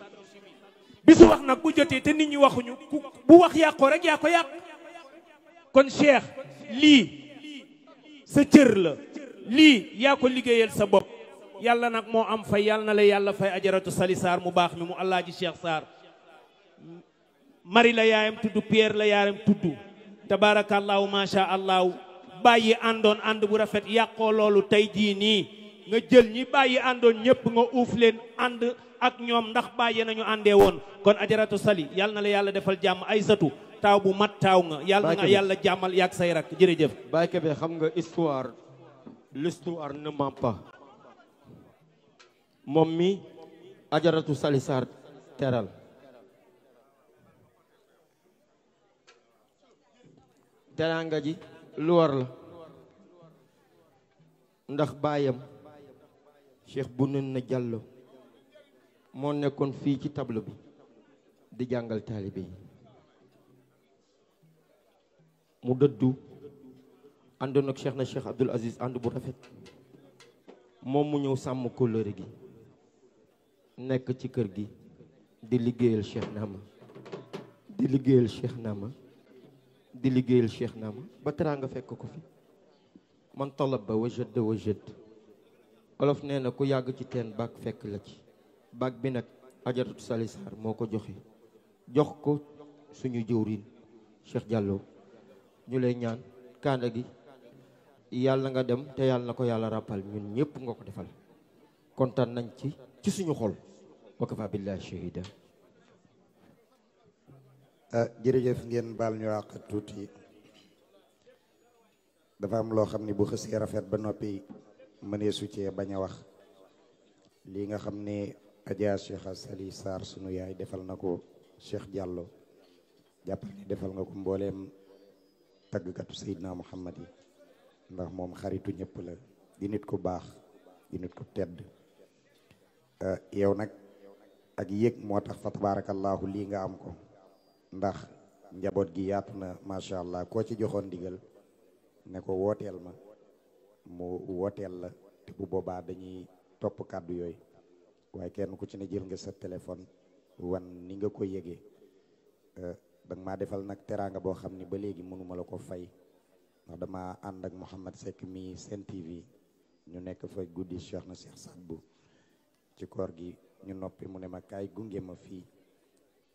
bisu wax nag bu jotee te nit ñi waxuñu bu wax yàqoo rek yaa ko yàq kon Cheikh lii sa cër la lii yaa ko liggéeyal sa bopp yàlla nag moo am fay yàlla na la yàlla fay ajaratu Sali Sarr mu baax mi mu Alaaji Cheikh Sarr Marie la yaayam tudd Pierre la yaayam tudd tabaarakallaahu macha allahu bàyyi àndoon ànd bu rafet yàqoo loolu tey jii nii nga jël ñi bàyyi àndoon ñëpp nga uuf leen ànd ak ñoom ndax bàyyi nañu àndee woon kon ajaratu Sali yàlla na la yàlla defal jàmm ay satu taaw bu mat taaw nga yàlla nga yàlla jàmmal yàgg say rak jërëjëf Baye Kébé xam nga l'histoire ne ment pas moom mi ajaratu Sali Sarr teral teranga ji lu war la ndax baayam Cheikh Bounana Diallo moo nekkoon fii ci tableau bi di jàngal taalibe yi mu dëddu àndoon ak Cheikh na Cheikh Abdoul Aziz ànd bu rafet moom mu ñëw sàmm kóllëre gi nekk ci kër gi di liggéeyal Cheikh Naama di liggéeyal Cheikh Naama di liggéeyal Cheikh Naama ba teraanga fekk ko fi man talaba wajada wajad olof nee na ku yàgg ci teen baag fekk la ci baag bi nag ajaratu Sali Sarr moo ko joxe jox ko suñu jëwriñ Cheikh Diallo ñu lay ñaan kaanda gi yàlla nga dem te yàlla na ko yàlla rappal ñun ñëpp nga ko defal kontaan nañ ci suñu xol wa kafa billahi shahida jërëjëf ngeen baal ñu àq tuuti dafa am loo xam ne bu xësee rafet ba noppi mënee su cee bañ a wax lii nga xam ne Adja Cheikh Sali Sarr sunu yaay defal na ko Cheikh Diallo jàppal ni defal nga ko mbooleem tàggkatu Seydina Muhammad yi ndax moom xaritu ñëpp la di nit ku baax di nit ku tedd yow nag ak yëg moo tax fa tabarakallahu lii nga am ko ndax njaboot gi yaatu na macha allah koo ci joxoon ndigal ne ko wooteel ma mu wooteel la te bu boobaa dañuy topp kàddu yooyu waaye kenn ku ci ne jël nga sa téléphone wan ni nga ko yëgee danga maa defal nag teraanga boo xam ni ba léegi mënuma la ko fay ndax dama ànd ak Mouhamed Seck mi Sen TV ñu nekk fa guddi Cheikh na Cheikh Saad bu ci koor gi ñu noppi mu ne ma kaay gunge ma fii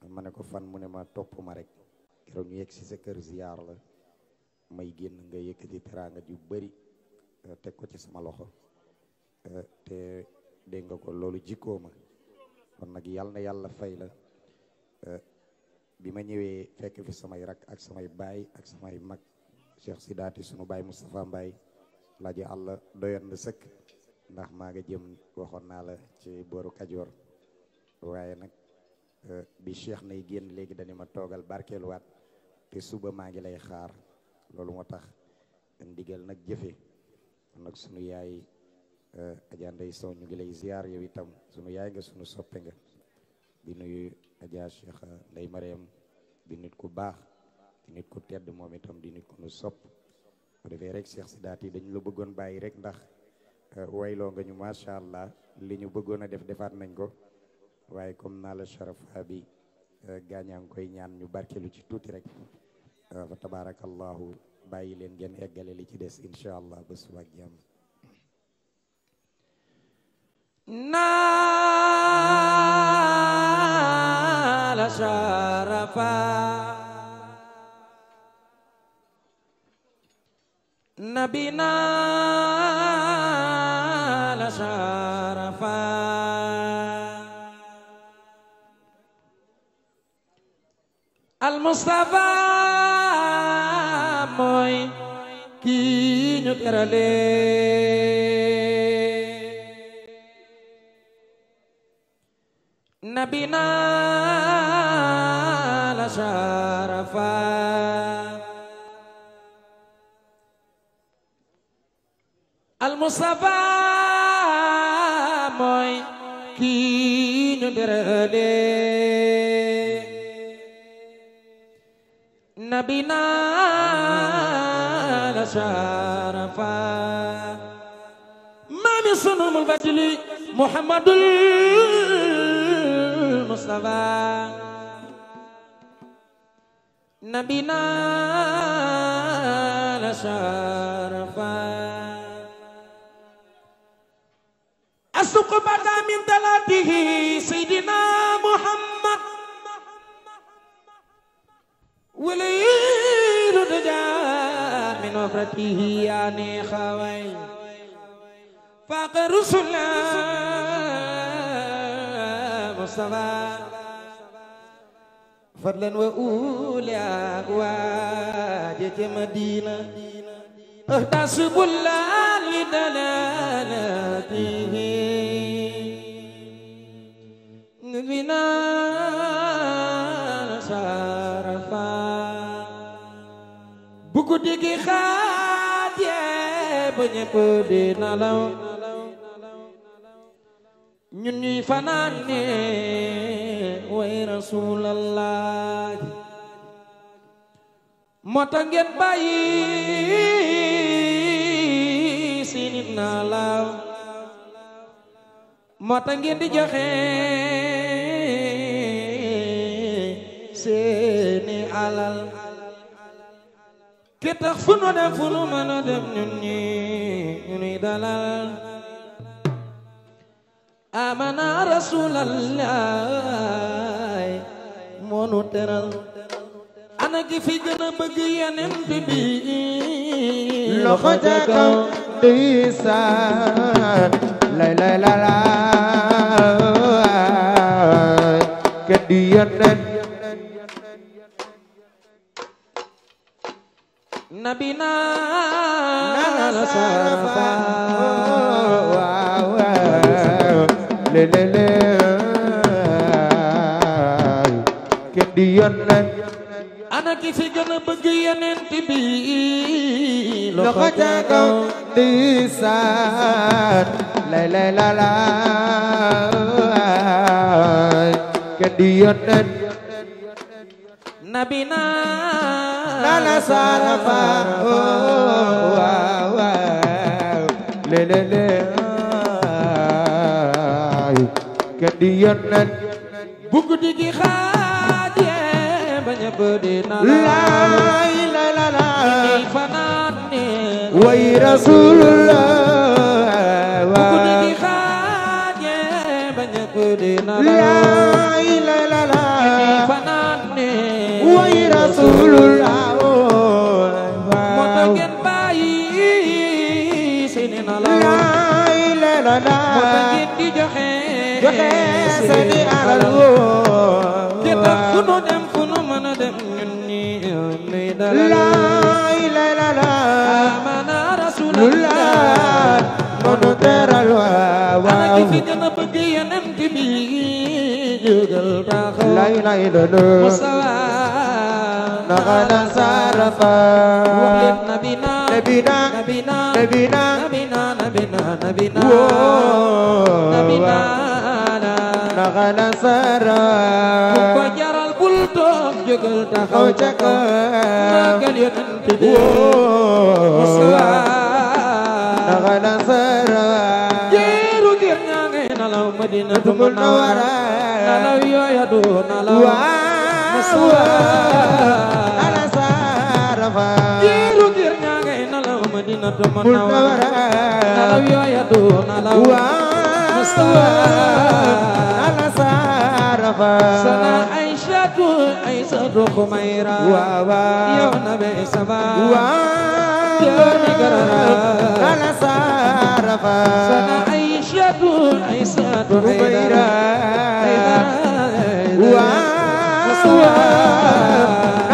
ma ne ko fan mu ne ma topp ma rek keroog ñu yegg si sa kër ziyaar la may génn nga yëkkati teraanga ju bari teg ko ci sama loxo te dégg nga ko loolu jikkoo ma kon nag yàlla na yàlla fay la bi ma ñëwee fekk fi samay rak ak samay baay ak samay mag Cheikh Sidaati sunu baay Moustapha Mbaye laaji àlla doyoon na sëkk ndax maa nga jëm waxoon naa la ci booru Kajoor waaye nag bi Cheikh nay génn léegi dañu ma toogal barkeeluwaat te suba maa ngi lay xaar loolu moo tax ndigal nag jëfe kon nag sunu yaay Adja Ndey Sow ñu ngi lay ziar yow itam sunu yaay nga sunu soppe nga di nuyu Adja Cheikh Ndey Mariam di nit ku baax di nit ku tedd moom itam di nit ku nu sopp bu defee rek Cheikh Sidaat yi dañu la bëggoon bàyyi rek ndax wayloo nga ñu macha allah li ñu bëggoon a def defaat nañ ko waaye comme naa la sharafa bi gaañaa ngi koy ñaan ñu barkeelu ci tuuti rek fa tabarakallahu bàyyi leen ngeen eggale li ci des incha allah ba suba ak jàmm sharafa nabina la sharafa al mustafa mooy kii ñu terale nabina la sharafa al mustafa mooy kii ñu terale nabina la sharafa mami sunumul batili muhammadul mustafa nabina la sharafa asuq bada min talatihi sayyidina muhammad وليل رجاء من وفرته يعني خوي فاق رسول مصطفى فضلا وأولياء واجت مدينة اهدى سبل لدلالته نبينا sharafa bu ko digi xaatee ba ñëpp di nalaw ñun ñuy fanaan ne way rasulallah moo tax ngeen bàyyi seeni nalaw moo tax ngeen di joxe seeni alal ki tax fu nu dem fu nu mën a dem ñun ñi ñu nuy dalal amana rasulallah moo nu teral ana ki fi gën a bëgg yeneen bi loxo ca kaw ndeysaan lay lay la la ke di yeneen nabina la sharafa le le le ke di yeneen ana ki fi gën a bëgg yeneen bi loxo ca kaw ndeysaan lay lay la la ke di yeneen nabina la sharafa le le le ke di yeneen bu guddi gi xaaje ba ñëpp di lay la la la fanaan ne way rasulullah bu guddi gi xaaje ba ñëpp di lay la la la fanaan ne way rasulullah moo tax ngeen bàyyi seeni nalaw lay la la la moo tax ngeen di joxe seeni alal te tax fu nu dem fu nu mën a dem ñun ñi nuy dalal lay la la la amana rasulallah moo nu teral ana ki fi gën a bëgg yeneen bi jógal taxaw lay lay la la mustawa nagana sharafa nabina nabina nabina nabina nabina nabina nabina nabina nagana sharafa ko jaral bul toog jógal taxaw ca kaw magal yeneen bi mustawa nagana sharafa jeeru ngir ñaa ngay nalaw madinatu munawwara nalaw yooya du nalaw mustawa ala sharafa jeeru ngir ñaa ngay nalaw madinatu munawwara nalaw yooya du nalaw mustawa ala sharafa sana Aisha Aysatu Aysatu Xumayra yow na be sama joni garara ala sarafa sana Aysatu Aysatu Xumayra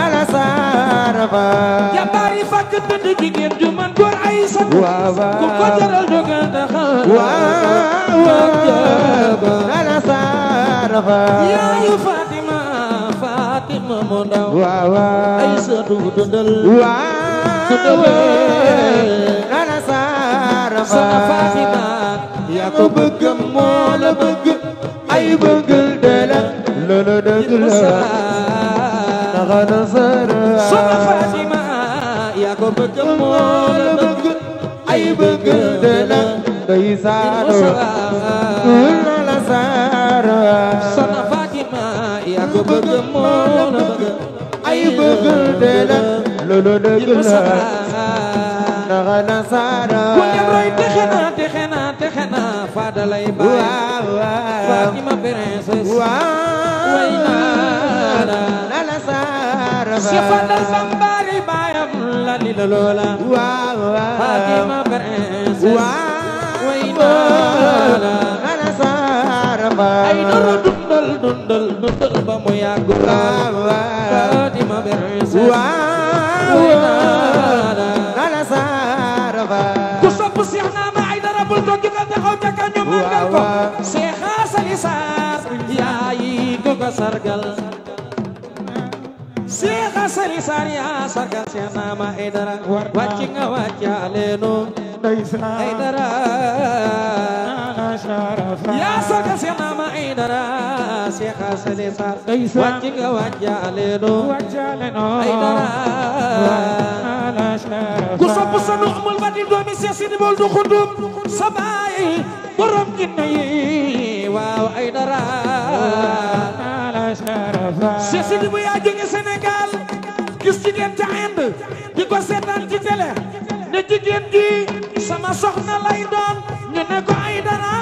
ala sarafa jabari fakk tëdd jigéen ju man góor Aysatu ku ko jaral dogal taxaw ala sarafa yaayu Fatima Fatima mu ndaw Aysatu dundal ala sarafa sana Fatima yaa ko bëgg moo la bëgg ay bëggal de la loolu dëgg la naxana sara sana Fatima yaa ko bëgg moo la bëgg ay bëggal de la day saaro la sara sana Fatima yaa ko bëgg moo la bëgg ay bëggal de la loolu dëgg la naxana sara ku ngeen roy texe na Fada lay baay Fatima princesse way naa la sara si Fada Sambari baayam la li la loola Fatima princesse way naa la sara ay dara dundal ba mu yàgg Fatima princesse way naa la sara ku sopp Seex Naama ay dara bul toog nga taxaw ca ka ñu màggal ko Seex Sali Saar yaayi ko ko sargal Seex Sali Saar yaa sargal Seex Naama ay dara wàcc nga wàccaaleenu ay dara yaa sargal Seex Naama ay dara Seex Sali Saar wàcc nga wàccaaleenu ay dara ku sopp sanu amul ba di doomi Seex Sidi Bol du xudum sa baay borom ginne yi waaw ay dara Seex Sidi bu yaa jóge Sénégal gis jigéen ca Inde di ko seetaan ci télé ne jigéen gi sama soxna lay doon ñu ne ko ay dara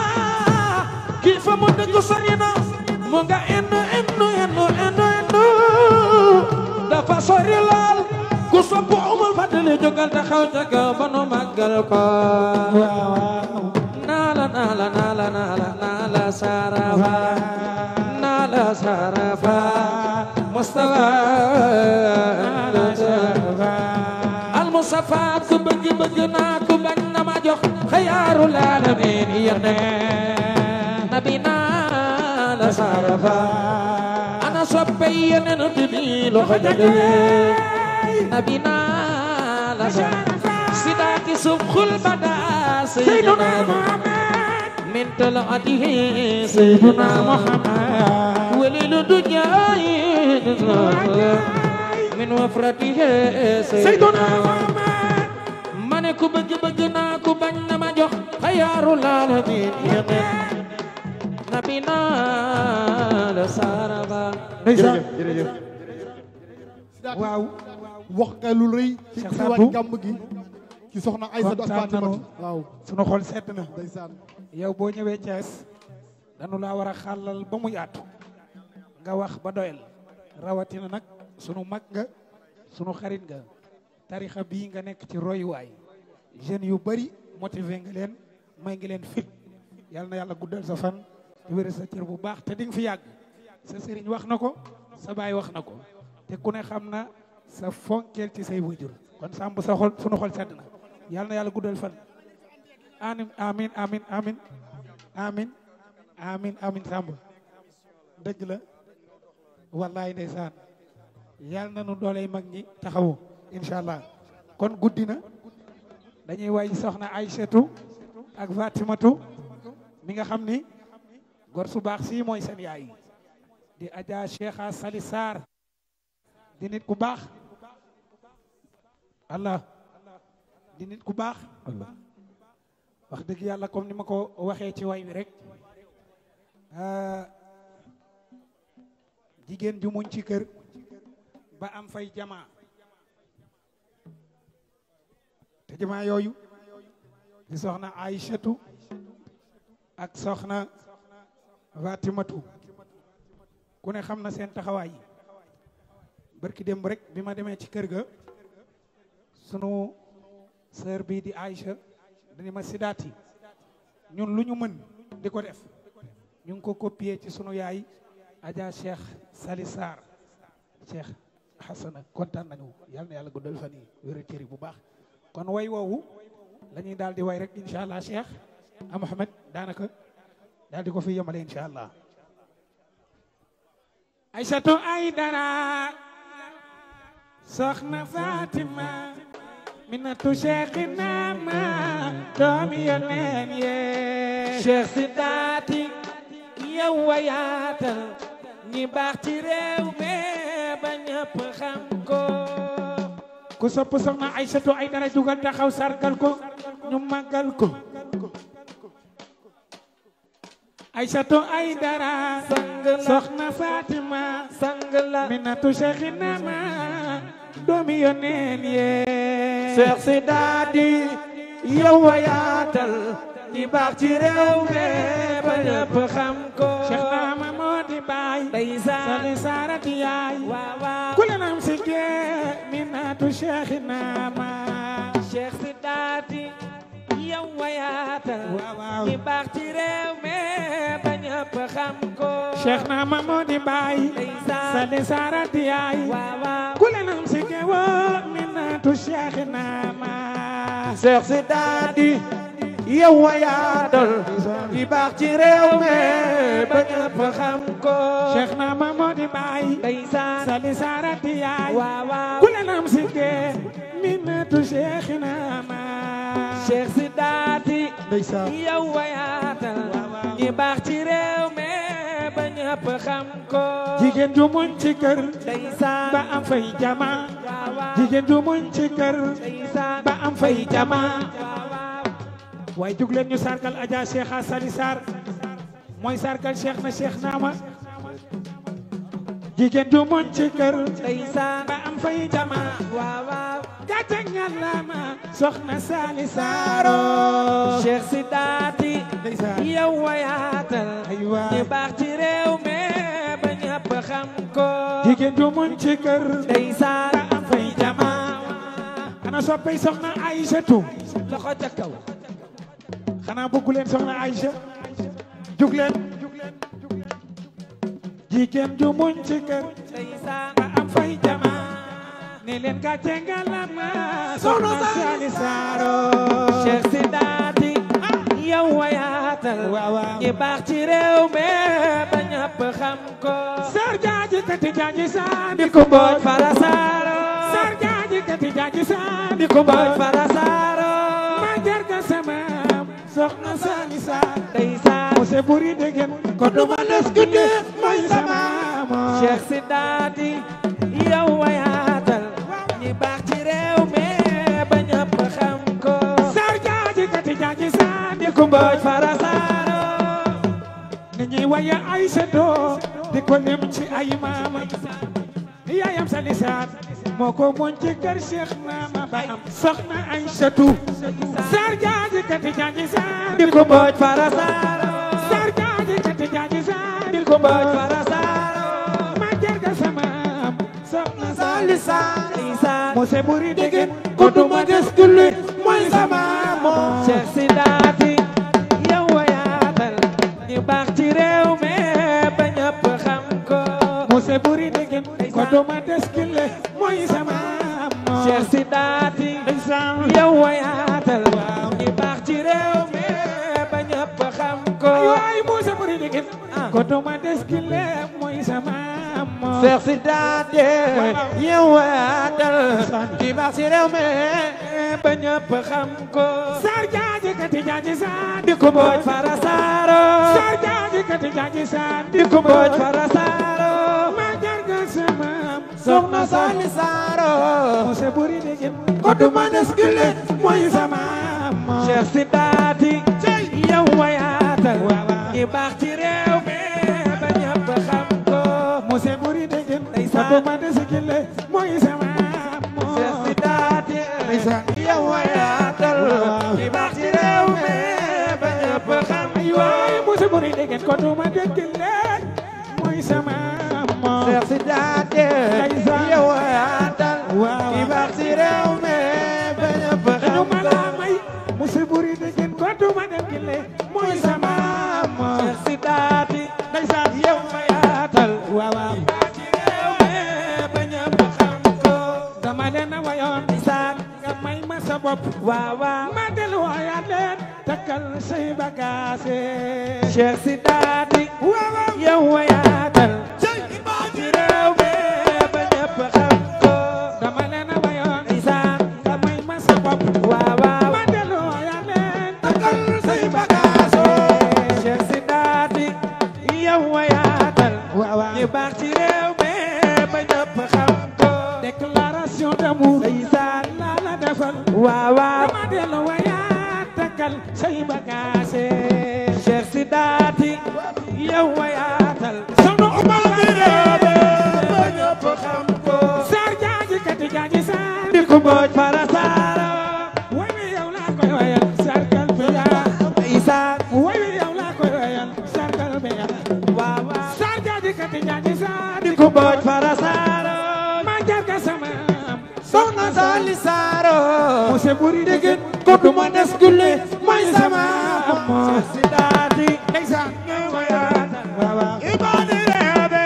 kii fa mu dëkk sori na mu nga Inde dafa sori lool ku sopp umul fadli jógal taxaw ca kaw ba nu màggal ko naala sarafa naala sarafa Mustafa al Mustafa ku bëgg naa ku bañ na ma jox xayaarul alamin yene nabi naala sarafa ana soppe yene no tibi loxo jagale nabina la sidati subkhul bada sayyidina Muhammad min talatihi sayyidina Muhammad walilu dunyai min wafratihi sayyidina Muhammad mane ku bëgg naa ku bañ na ma jox xayaarul alamin nabina la saraba jërëjëf waaw wax nga lu rëy ci waaj gàmm gi ci soxna Aysatu ak Fatimatu waaw sunu xol sedd na ndeysaan yow boo ñëwee Thiès dañu laa war a xàllal ba mu yaatu nga wax ba doyal rawatina nag sunu mag nga sunu xarit nga tarixa bii nga nekk ci royuwaay jeunes yu bari motivé nga leen may ngi leen fit yàlla na yàlla guddal sa fan te wéral sa cër bu baax te di nga fi yàgg sa sëriñ wax na ko sa baay wax na ko te ku ne xam na sa fonkeel ci say wajur kon sàmb sa xol sunu xol sedd na yàlla na yàlla guddal fan amin amin sàmb dëgg la wallaay ndeysaan yàlla na nu dooley mag ñi taxawu incha allah kon guddi na dañuy way soxna Aysatu ak Fatimatu mi nga xam ni gor su baax si mooy seen yaay di Adja Cheikha Sali Sarr di nit ku baax Allah di nit ku baax wax dëgg yàlla comme ni ma ko waxee ci way wi rek jigéen ju muñ ci kër ba am fay jamaa te jamaa yooyu di soxna Aysatu ak soxna Fatimatu ku ne xam na seen taxawaay barki démb rek bi ma demee ci kër ga sunu sœur bii di Aïcha dañu ma Sidaati ñun lu ñu mën di ko def ñu ngi ko copier ci sunu yaay Adja Cheikh Sali Sarr Cheikh Hassana kontaan nañu yal na yàlla guddal fan yi wér cëri bu baax kon way woowu la ñuy daal di way rek incha allah Cheikh Mohamed daanaka daal di ko fi yemale incha allah. Aïssatou Aïdara soxna Fatima minatu Cheikhina ma doomi yoneen yee Cheikh Sidaati yow wayaatal ñi baax ci réew mi ba ñëpp xam ko ku sopp soxna Aïssatou Aïdara jugal taxaw sargal ko ñu màggal ko Aïssatou Aïdara soxna Fatima sang la minatu Cheikhina ma doomi yoneen yee Cheikh Sidaati yow wayaatal ñi baax ci réew mi ba ñëpp xam ko Cheikh Naama moo di baay ndeysaan Sali Sarati yaay waaw ku leen am si gee minatu Cheikhina ma Cheikh Sidaati yow wayaatal waaw ñi baax ci réew mi ba ñëpp xam ko Cheikh Naama moo di baay ndeysaan Sali Sarati yaay waaw ku leen am si gee woo minatu Cheikhina ma Cheikh Sidaati yow wayaatal ñi baax ci réew mi ba ñëpp xam ko Cheikh Naama moo di baay ndeysaan Sali Sarati yaay waaw ku leen am si gee minatu Cheikhina ma Cheikh Sidaati ndeysaan yow wayaatal ñi baax ci réew mi ba ñëpp xam ko jigéen ju muñ ci kër ndeysaan ba am fay jama waaw jigéen ju muñ ci kër ndeysaan ba am fay jama waaw waaye jug leen ñu sargal Adja Cheikh Sali Sarr mooy sargal Cheikh na Cheikh Naama jigéen ju muñ ci kër ndeysaan ba am fay jama waaw gàcce ngalaama soxna Sali Sarro Cheikh Sidaati yow wayaatal aywa ñi baax ci réew mi ba ñëpp xam ko jigéen ju muñ ci kër ndeysaan ba am fay jama ana soppay soxna Aïssatou loxo ca kaw xanaa bëggu leen soxna Aïcha jug leen jigéen ju muñ ci kër ndeysaan ba am fay jama ne leen gàcce ngalaama soxna Sali Sarro Cheikh Sidaati yow wayaatal waaw ñi baax ci réew mi ba ñëpp xam ko Sar jaaji kati jaaji sandi ku mbooj fara saaro Sar jaaji kati jaaji sandi ku mbooj fara saaro ma jarga sama soxna Sali Sarr ndeysaan mo se buri degen ko duma les gudde mooy sama Cheikh Sidaati yow wayaatal ñi baax ci réew mi ba ñëpp xam ko Sar jaaji kati jaaji sandi ku mbooj fara saaro ni ñuy waya Aïssatou di ko lim ci ay maama yaayam Sali Sarr moo ko muñ ci kër Cheikh Naama ba am soxna Aïssatou Sar jaaji kati jaaji sandi ku mbooj fara saaro Sar jaaji kati jaaji sandi ku mbooj fara saaro ma jarga sama soxna Sali Sarr ndeysaan mo se buri degen ko duma des kulli mooy sama Cheikh Sidaati yow wayaatal ñi baax ci réew mi ba ñëpp xam ko mo se buri degen ko duma des kulli mooy sama Cheikh Sidaati yow wayaatal ñi baax ci réew mi ba ñëpp xam ko ay mo se buri degen ko duma des kulli mooy sama Cheikh Sidaati yow wayaatal ñi baax ci réew mi ba ñëpp xam ko Sar jaaji kati jaaji sandi ku mbooj fara saaro Sar jaaji kati jaaji sandi ku mbooj fara saaro ma jarga sama soxna Sali Sarr mo se buri degen ko duma des kulli mooy sama Cheikh Sidaati yow wayaatal ñi baax ci réew mi ba ñëpp xam ko mo se buri degen ko duma des kulli mooy sama Cheikh Sidaati yow wayaatal ñi baax ci réew mi ba ñëpp xam ko ay mo se buri degen ko duma des kulli mooy sama Cheikh Sidaate yow yaatal ki baax ci réew mi ba ñëpp xam ko may musi buri de gën ko duma dem gile mooy sama Cheikh Sidaate ndeysaan yow yaatal waaw ci réew mi ba ñëpp xam ko dama leen a wayoon ndeysaan nga may ma sa bopp waaw ma del waayaat leen takkal say bagaase Cheikh Sidaate waaw yow yaatal ci réew mi ba ñëpp xam ko dama leen a wayoon ndeysaan nga may ma sa bopp waaw ma del waayaat leen takkal say bagaase Cheikh Sidaate yow yaatal waaw ñu baax ci réew mi ba ñëpp xam ko déclaration d'amour ndeysaan laa la defal waaw dama del waayaat takkal say bagaase Cheikh Sidaate yow yaatal sono umal ba ñëpp xam ko saar jaaji kati jaaji saar di ko booj fara saara way wi yow laa koy wayal sargal bi yaa ndeysaan way wi yow laa koy wayal sargal bi yaa waaw saar jaaji kati jaaji saar di ko booj fara saara ma jarga sama soxna Sali Saaro mose buri degen ko duma des gulle may sama amoo Cheikh Sidaate ndeysaan yow yaatal waaw ibaadi reebe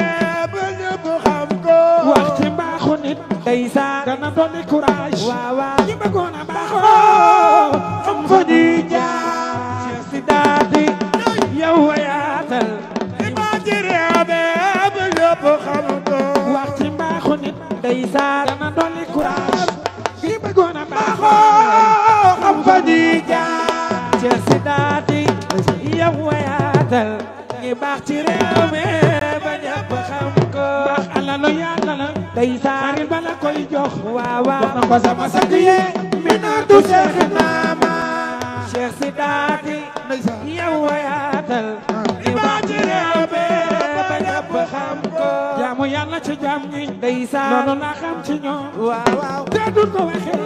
ba ñëpp xam ko wax ci mbaaxu nit ndeysaan dana dolli courage waaw ñi bëggoon a baaxoo xam fa di jaar Cheikh Sidaate yow yaatal ibaadi reebe ba ñëpp xam ko wax ci mbaaxu nit ndeysaan dana dolli courage ñi bëggoon a baaxoo xam fa di jaar Cheikh Sidaate yow yaatal ñi baax ci réew mi ba ñëpp xam ko baax alalu yàlla la ndeysaan xarit ba la koy jox waaw jox na ko sama sakk ye mi naatu Cheikh Naama Cheikh Sidaate yow yaatal ñi baax ci réew mi ba ñëpp xam ko jaamu yàlla ci jaam ñi ndeysaan loolu laa xam ci ñoom waaw te dul ko waxee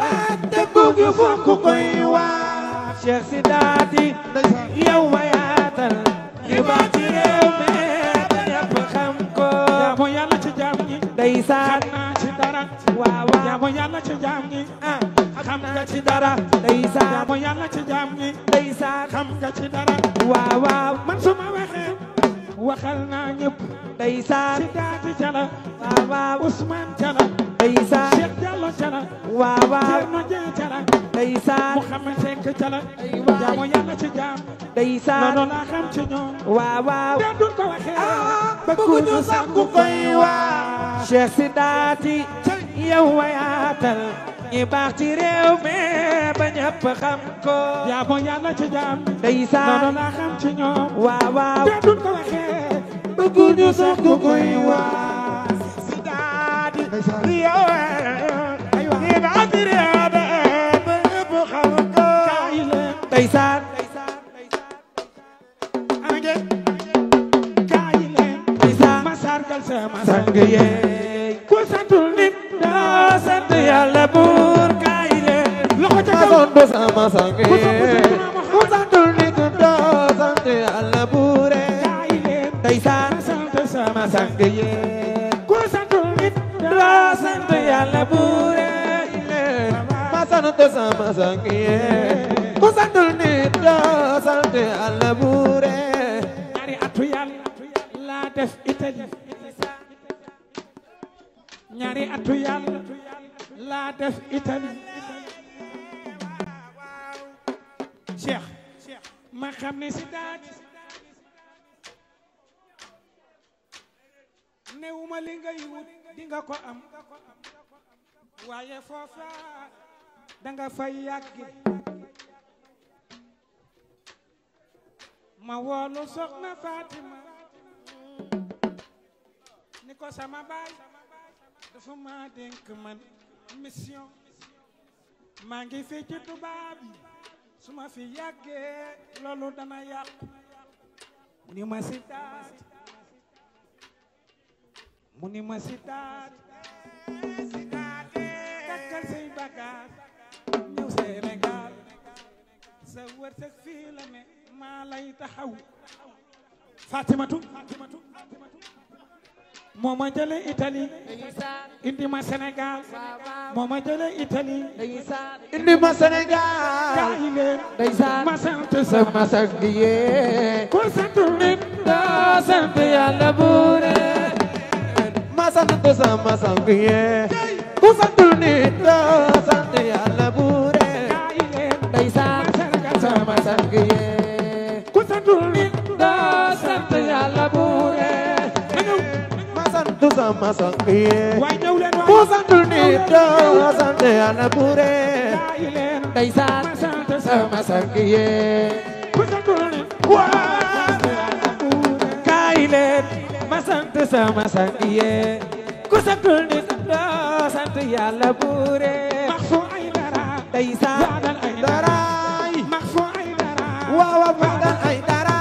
dëggu gi fonk koy waa Cheikh Sidaate yow yaatal ñi baax ci réew mi ba ñëpp xam ko jaamu yàlla ci jaam ñi ndeysaan xam naa ci dara waaw jaamu yàlla ci jaam ñi xam nga ci dara ndeysaan jaamu yàlla ci jaam ñi ndeysaan xam nga ci dara waaw man su ma waxee waxal naa ñëpp ndeysaan Sidaate cala waaw Ousmane cala ndeysaan Cheikh Diallo cala waaw Thierno Dieng cala ndeysaan Mouhamed Seck cala jaamu yàlla ci jaam ndeysaan loolu laa xam ci ñoom waaw te dul ko waxee bëgguñu sax ku koy waa Cheikh Sidaate yow yaatal ñi baax ci réew mi ba ñëpp xam ko jaamu yàlla ci jaam ndeysaan loolu laa xam ci ñoom waaw te dul ko waxee bëgguñu sax ku koy waa Sidaate yow ñi baax ci réew mi ba ñëpp xam ko kaay leen ndeysaan ange kaay leen ndeysaan ma sargal sama sang yeey ku santul nit doo sant yàlla buur kaay leen loxo ca kaw sant sama sang yeey ku santul nit doo sant yàlla buure kaay leen ndeysaan sant sama ma sang yeey ku santul nit doo sant yàlla buure ma sant sama sang yeey ku santul nit doo sant yàlla buure ñaari atu yàlla laa def Italie ñaari atu yàlla laa def Italie Cheikh ma xam ne Sidaate newuma li ngay wut di nga ko am waaye foofa danga fay yàgg ma woolu soxna Fatima ni ko sama baay dafa ma dénk man mission maa ngi fii ci tubaab yi su ma fi yàggee loolu dana yàqu mu ni ma Sidaate mu ni ma Sidaate takkal say bagaas ñëw Sénégal sa wërsëg fii la ne maa lay taxaw Fatimatu moo ma jële Italie indi ma Sénégal moo ma jële Italie indi ma Sénégal kaay leen ndeysaan ma sant sama sang yee ku santul nit doo sant yàlla buure ma sant sama sang yee ku santul nit doo sant yàlla buure kaay leen ndeysaan sama sang yee ku santul nit doo sant yàlla buure ma sant sama sang yee waay ñëw leen ku santul nit doo sant yàlla buure kaay leen ndeysaan ma sant sama sang yee ku santul nit kaay leen ma sant sama sang yee ku santul nit doo sant yàlla buure max fu ay dara ndeysaan waadal ay daraay max fu ay dara waaw waadal ay dara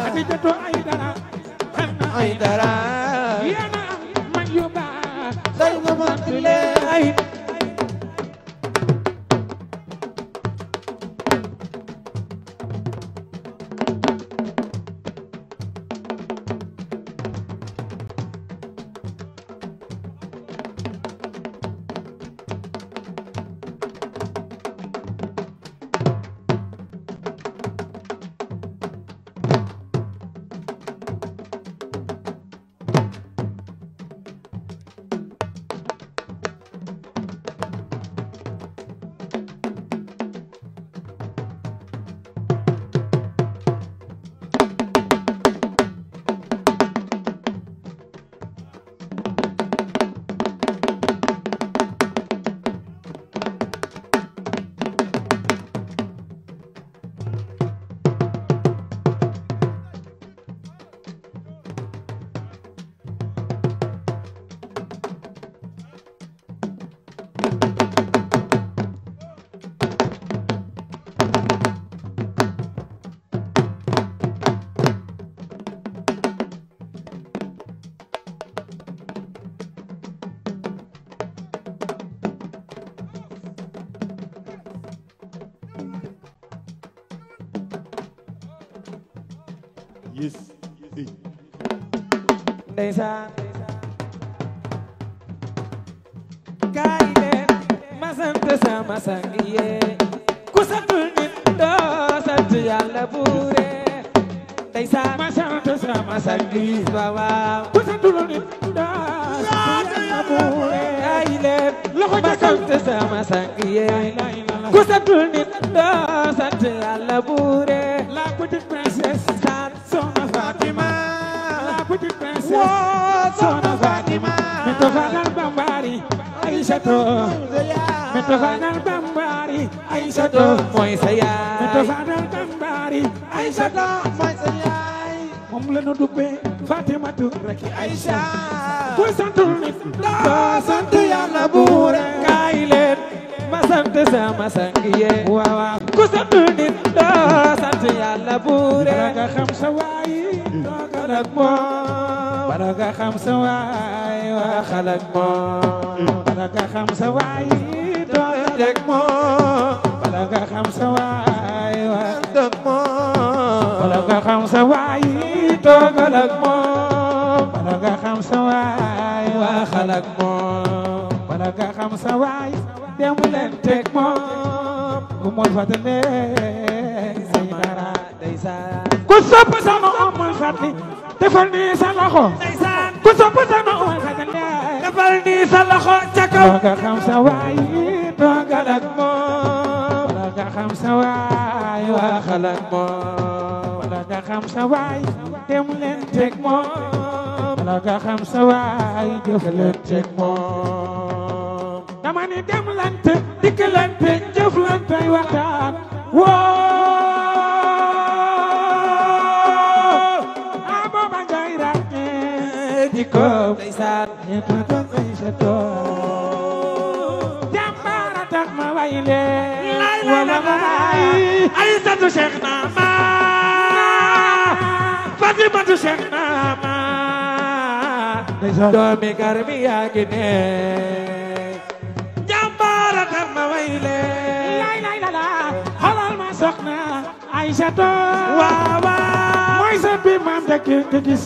Xadijatu ay dara ay dara yéena am man yu baax day nga mat leen Yes. ndeysaan kaay leen ma sant sama sang yee ku santul nit doo sant yàlla buure ndeysaan ma sant sama sang yi waaw ku santul nit doo sant yàlla buure kaay leen loxo ma ca kaw sant sama sang yee la ilaha ku santul nit doo sant yàlla buure la petite princesse sant Soxna Fatima la petite princesse woo Soxna Fatima mi to fanal bambari Aïssato mi to fanal bambari Aïssato mooy sa mi to yaay fanal bambari Aïssato mooy sa yaay moom la nu dubbee Fatimatu rek Aïssa ku santul nit doo sant yàlla buure kaay leen ma sant sama sang yee waaw waaw ku santul nit doo sant yàlla buure bala nga xam sa waay toogal ak moom bala nga xam sa waay waxal ak moom bala nga xam sa waay toogal ak moom bala nga xam sa waay ak moom bala nga xam sa waay toogal ak moom bala nga xam sa waay waxal ak moom bala nga xam sa waay dem leen teg moom bu mol fatale say dara ndeysaan ku sopp sama omul fati defal nii sa loxo ku sopp sama omul fati defal nii sa loxo ca kaw bala nga xam sa waay toogal ak moom bala nga xam sa waay waxal ak moom bala nga xam sa waay dem leen teg moom bala nga xam sa waay jëf leen teg moom dama ni dem lante dikk lante jëf lante waxtaan woo a booba ngay ràññee di ko ndeysaan ñetti doon ay sa tool jàmbaara tax ma way leen wala waay ay satu Cheikh Naama Fatimatu Cheikh Naama doomi garmi yaa ngi ne jàmbaara tax ma way leen lay lay la la xoolal ma soxna Aïssato waaw waaw mooy sa bi maam dëkk te gis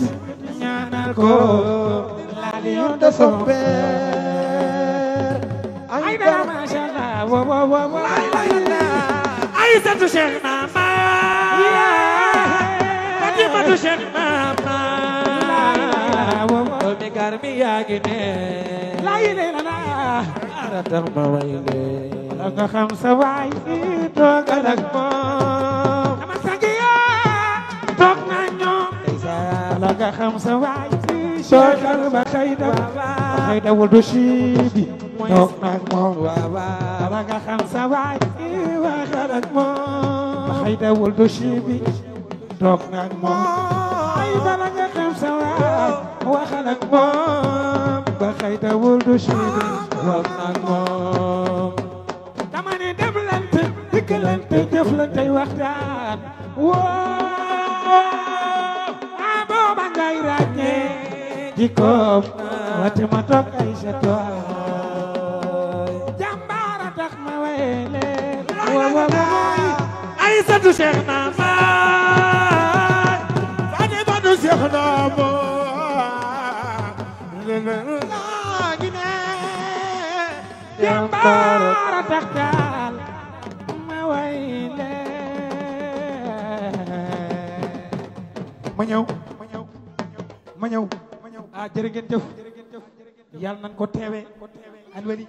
ñaanal ko million de son père ay dara masha Allah wo wo wo ay satu Cheikh Mama Fatimatu Cheikh Mama wo wo mi garmi yaagi ne la ilaha illallah ara tax ma wayle la nga xam sa waay toogal ak moom sama sagiya toog na ñoom la nga xam sa waay toogal ba xëy dawul du siidi toog na ak moom la nga xam sa waay waxal ak moom ba xëy dawul du siidi toog na ak moom ay bala nga xam sa waay waxal ak moom ba xëy dawul du siidi toog na ak moom dama ne demlante dikkalante jëflante waxtaan woo a booba ngay ràññee jikkoom wate ma toog ay sa tooy jàmbaara tax ma wele ay satu Cheikh Nama fane badu Cheikh Nama jàmbaara tax daal ma wele ma ñëw ah jërë ngeen jëf yàlla nañ ko teewe alwali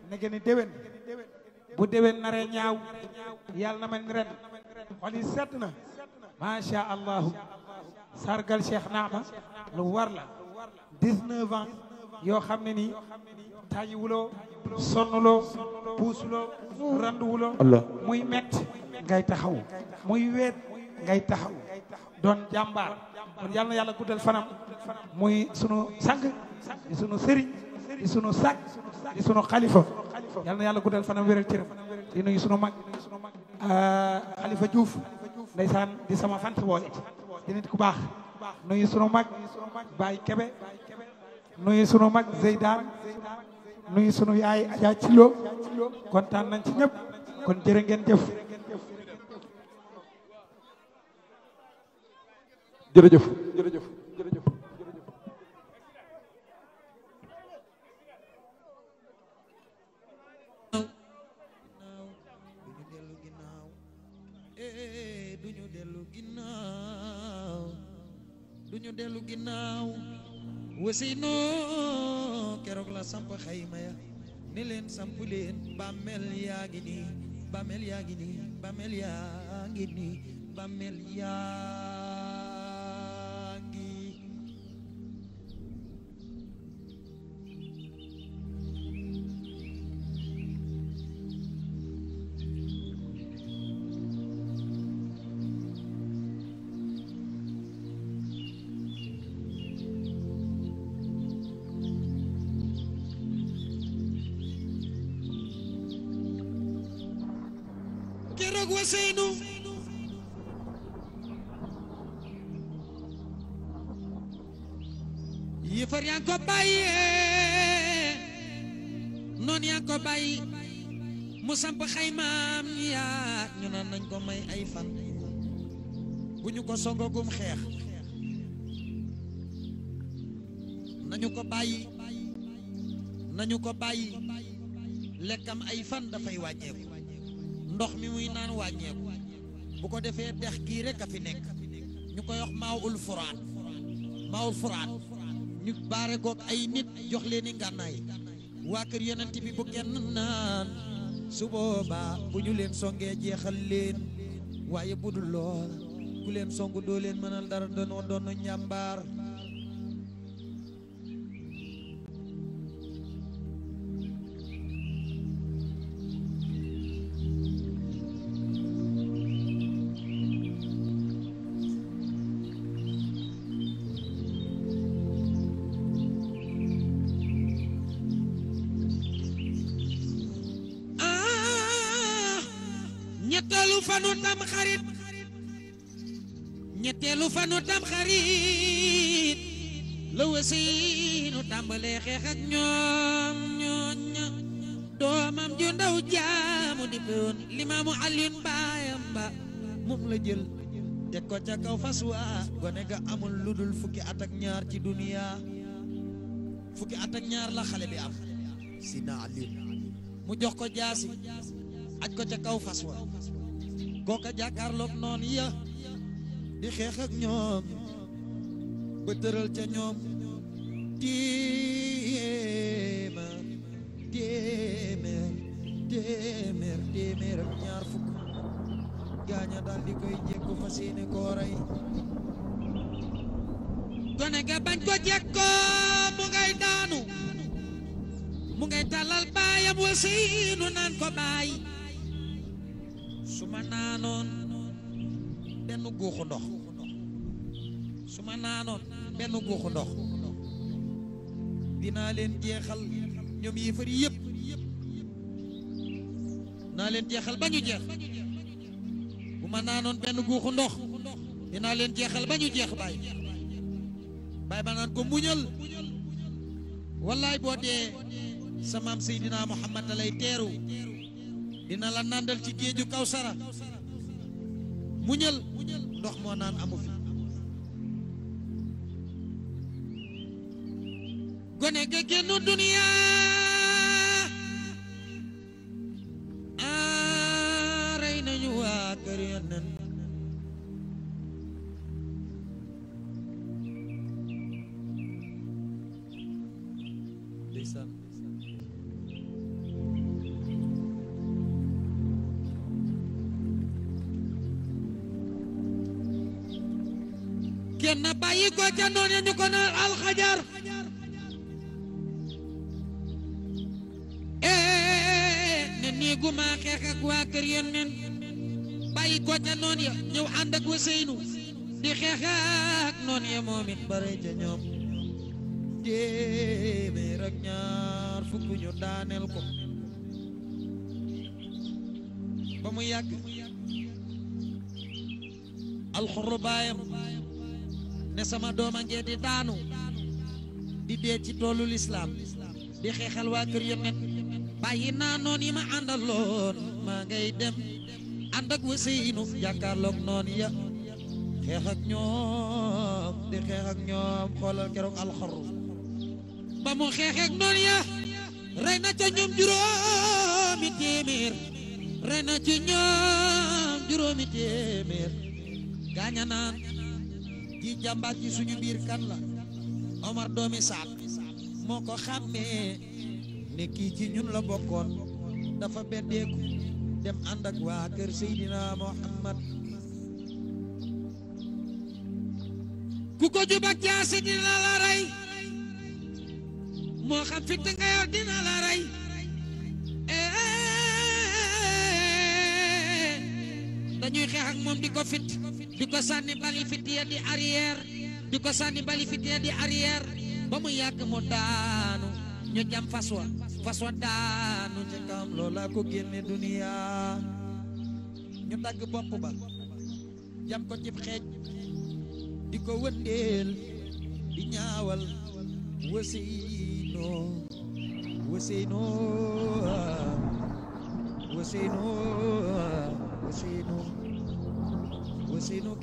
na gën a déwén bu déwén naree ñaaw yàlla na mel ni ren xol yi sedd na macha allahu sargal Cheikh Naama lu war la 19 ans yoo xam ne nii tàyyi wuloo sonnuloo puusuloo randuwuloo muy metti ngay taxaw muy weet ngay taxaw doon jàmbaar kon yàlla na yàlla guddal fanam muy sunu sang di sunu sëriñ di sunu sag di sunu xalifa yàlla na yàlla guddal fanam wéral cëram di nuyu sunu mag xalifa Diouf ndeysaan di sama fant boole di nit ku baax nuyu sunu mag Baye Kebe nuyu sunu mag Zeydaan nuyu sunu yaay Adja Cilo kontaan nañ ci ñëpp kon jërë ngeen jëf jërëjëf duñu dellu ginnaaw wasino keroog la samp xayma ya ni leen samp leen bàmmeel yaa ngi nii bàmmeel yaa ngi nii bàmmeel yaa ngi nii bàmmeel yaa ngi keroog waseynu yëfar yaa ngi ko bàyyi noon yaa ngi ko bàyyi mu samp xaymaam yaa ñu naan nañ ko may ay fan bu ñu ko songagum xeex nañu ko bàyyi lekkam ay fan dafay wàññeeku ndox mi muy naan wàññeeku bu ko defee dex gii rek a fi nekk ñu koy wax maawul furaat ñu baare koog ay nit jox leen i ngànnaay waa kër yonent bi bu kenn naan su boobaa bu ñu leen songee jeexal leen waaye bu dul lool ku leen songu doo leen mënal dara doon njàmbaar ñetteelu fanu tam xarit la wasiinu tàmbalee xeex ak ñoom ñooña doomam ju ndaw jaamu di pewoon limaamu Aliyun baayam ba moom la jël teg ko ca kaw fas waa gone ga amul lu dul fukki at ak ñaar ci duniya fukki at ak ñaar la xale bi am Sidna Ali mu jox ko jaasi aj ko ca kaw fas wa kooka jàkkaarloog noon ya di xeex ak ñoom ba tëral ca ñoom téeméer ak ñaar fukk gaaña daal di koy jekku fas yéene koo rey gone ga bañ ko jekko mu ngay daanu mu ngay tàllal baayam wasiinu naan ko baay su ma naanoon benn guuxu ndox su ma naanoon benn guuxu ndox dinaa leen jeexal ñoom yéefar yëpp naa leen jeexal ba ñu jeex bu ma naanoon benn guuxu ndox dinaa leen jeexal ba ñu jeex baay baay ba naan ko muñal wallaay boo dee sa maam Seydina Muhammad lay teeru dina la nàndal ci géeju Kawsara muñal ndox moo naan amu fi gone ga génnu duniya rey nañu waa kër Yonent ndeysaan kenn bàyyi ko ca noonu ñu ko naan alxajar ne néegu maa xeex ak waa kër Yonent bàyyi ko ca noonu ya ñëw ànd ak Waseynu di xeex ak noonu ya moom it bare ca ñoom téeméer ak ñaar fukk ñu daaneel ko ba mu yàgg alxurru baayam ne sama dooma ngee di daanu di dee ci toolu lislaam di xeexal waa kër Yonent bàyyi naa noon yi ma àndaloon maa ngay dem ànd ak Waseynu jàkkaarloog noon ya xeex ak ñoom di xeex ak ñoom xoolal keroog alxurru ba mu xeex ak noon ya rey na ca ñoom juróomi téeméer rey na ci ñoom juróomi téeméer gaaña naan ji jàmbaat ci suñu biir kan la Omar doomi Saad moo ko xàmmee ne kii ci ñun la bokkoon dafa beddeeku dem ànd ak waa kër Seydina Muhammad ku ko jubak jaasi dina la rey moo xam fit nga yor dina la rey dañuy xeex ak moom di ko fit di ko sànni bali fit ya di arrière di ko sànni bali fit ya di arrière ba mu yàgg mu daanu ñu jam fas wa daanu ca kawam loola ko génne duniya ñu dagg bopp ba jam ko cib xeej di ko wëndeel di ñaawal Waseynu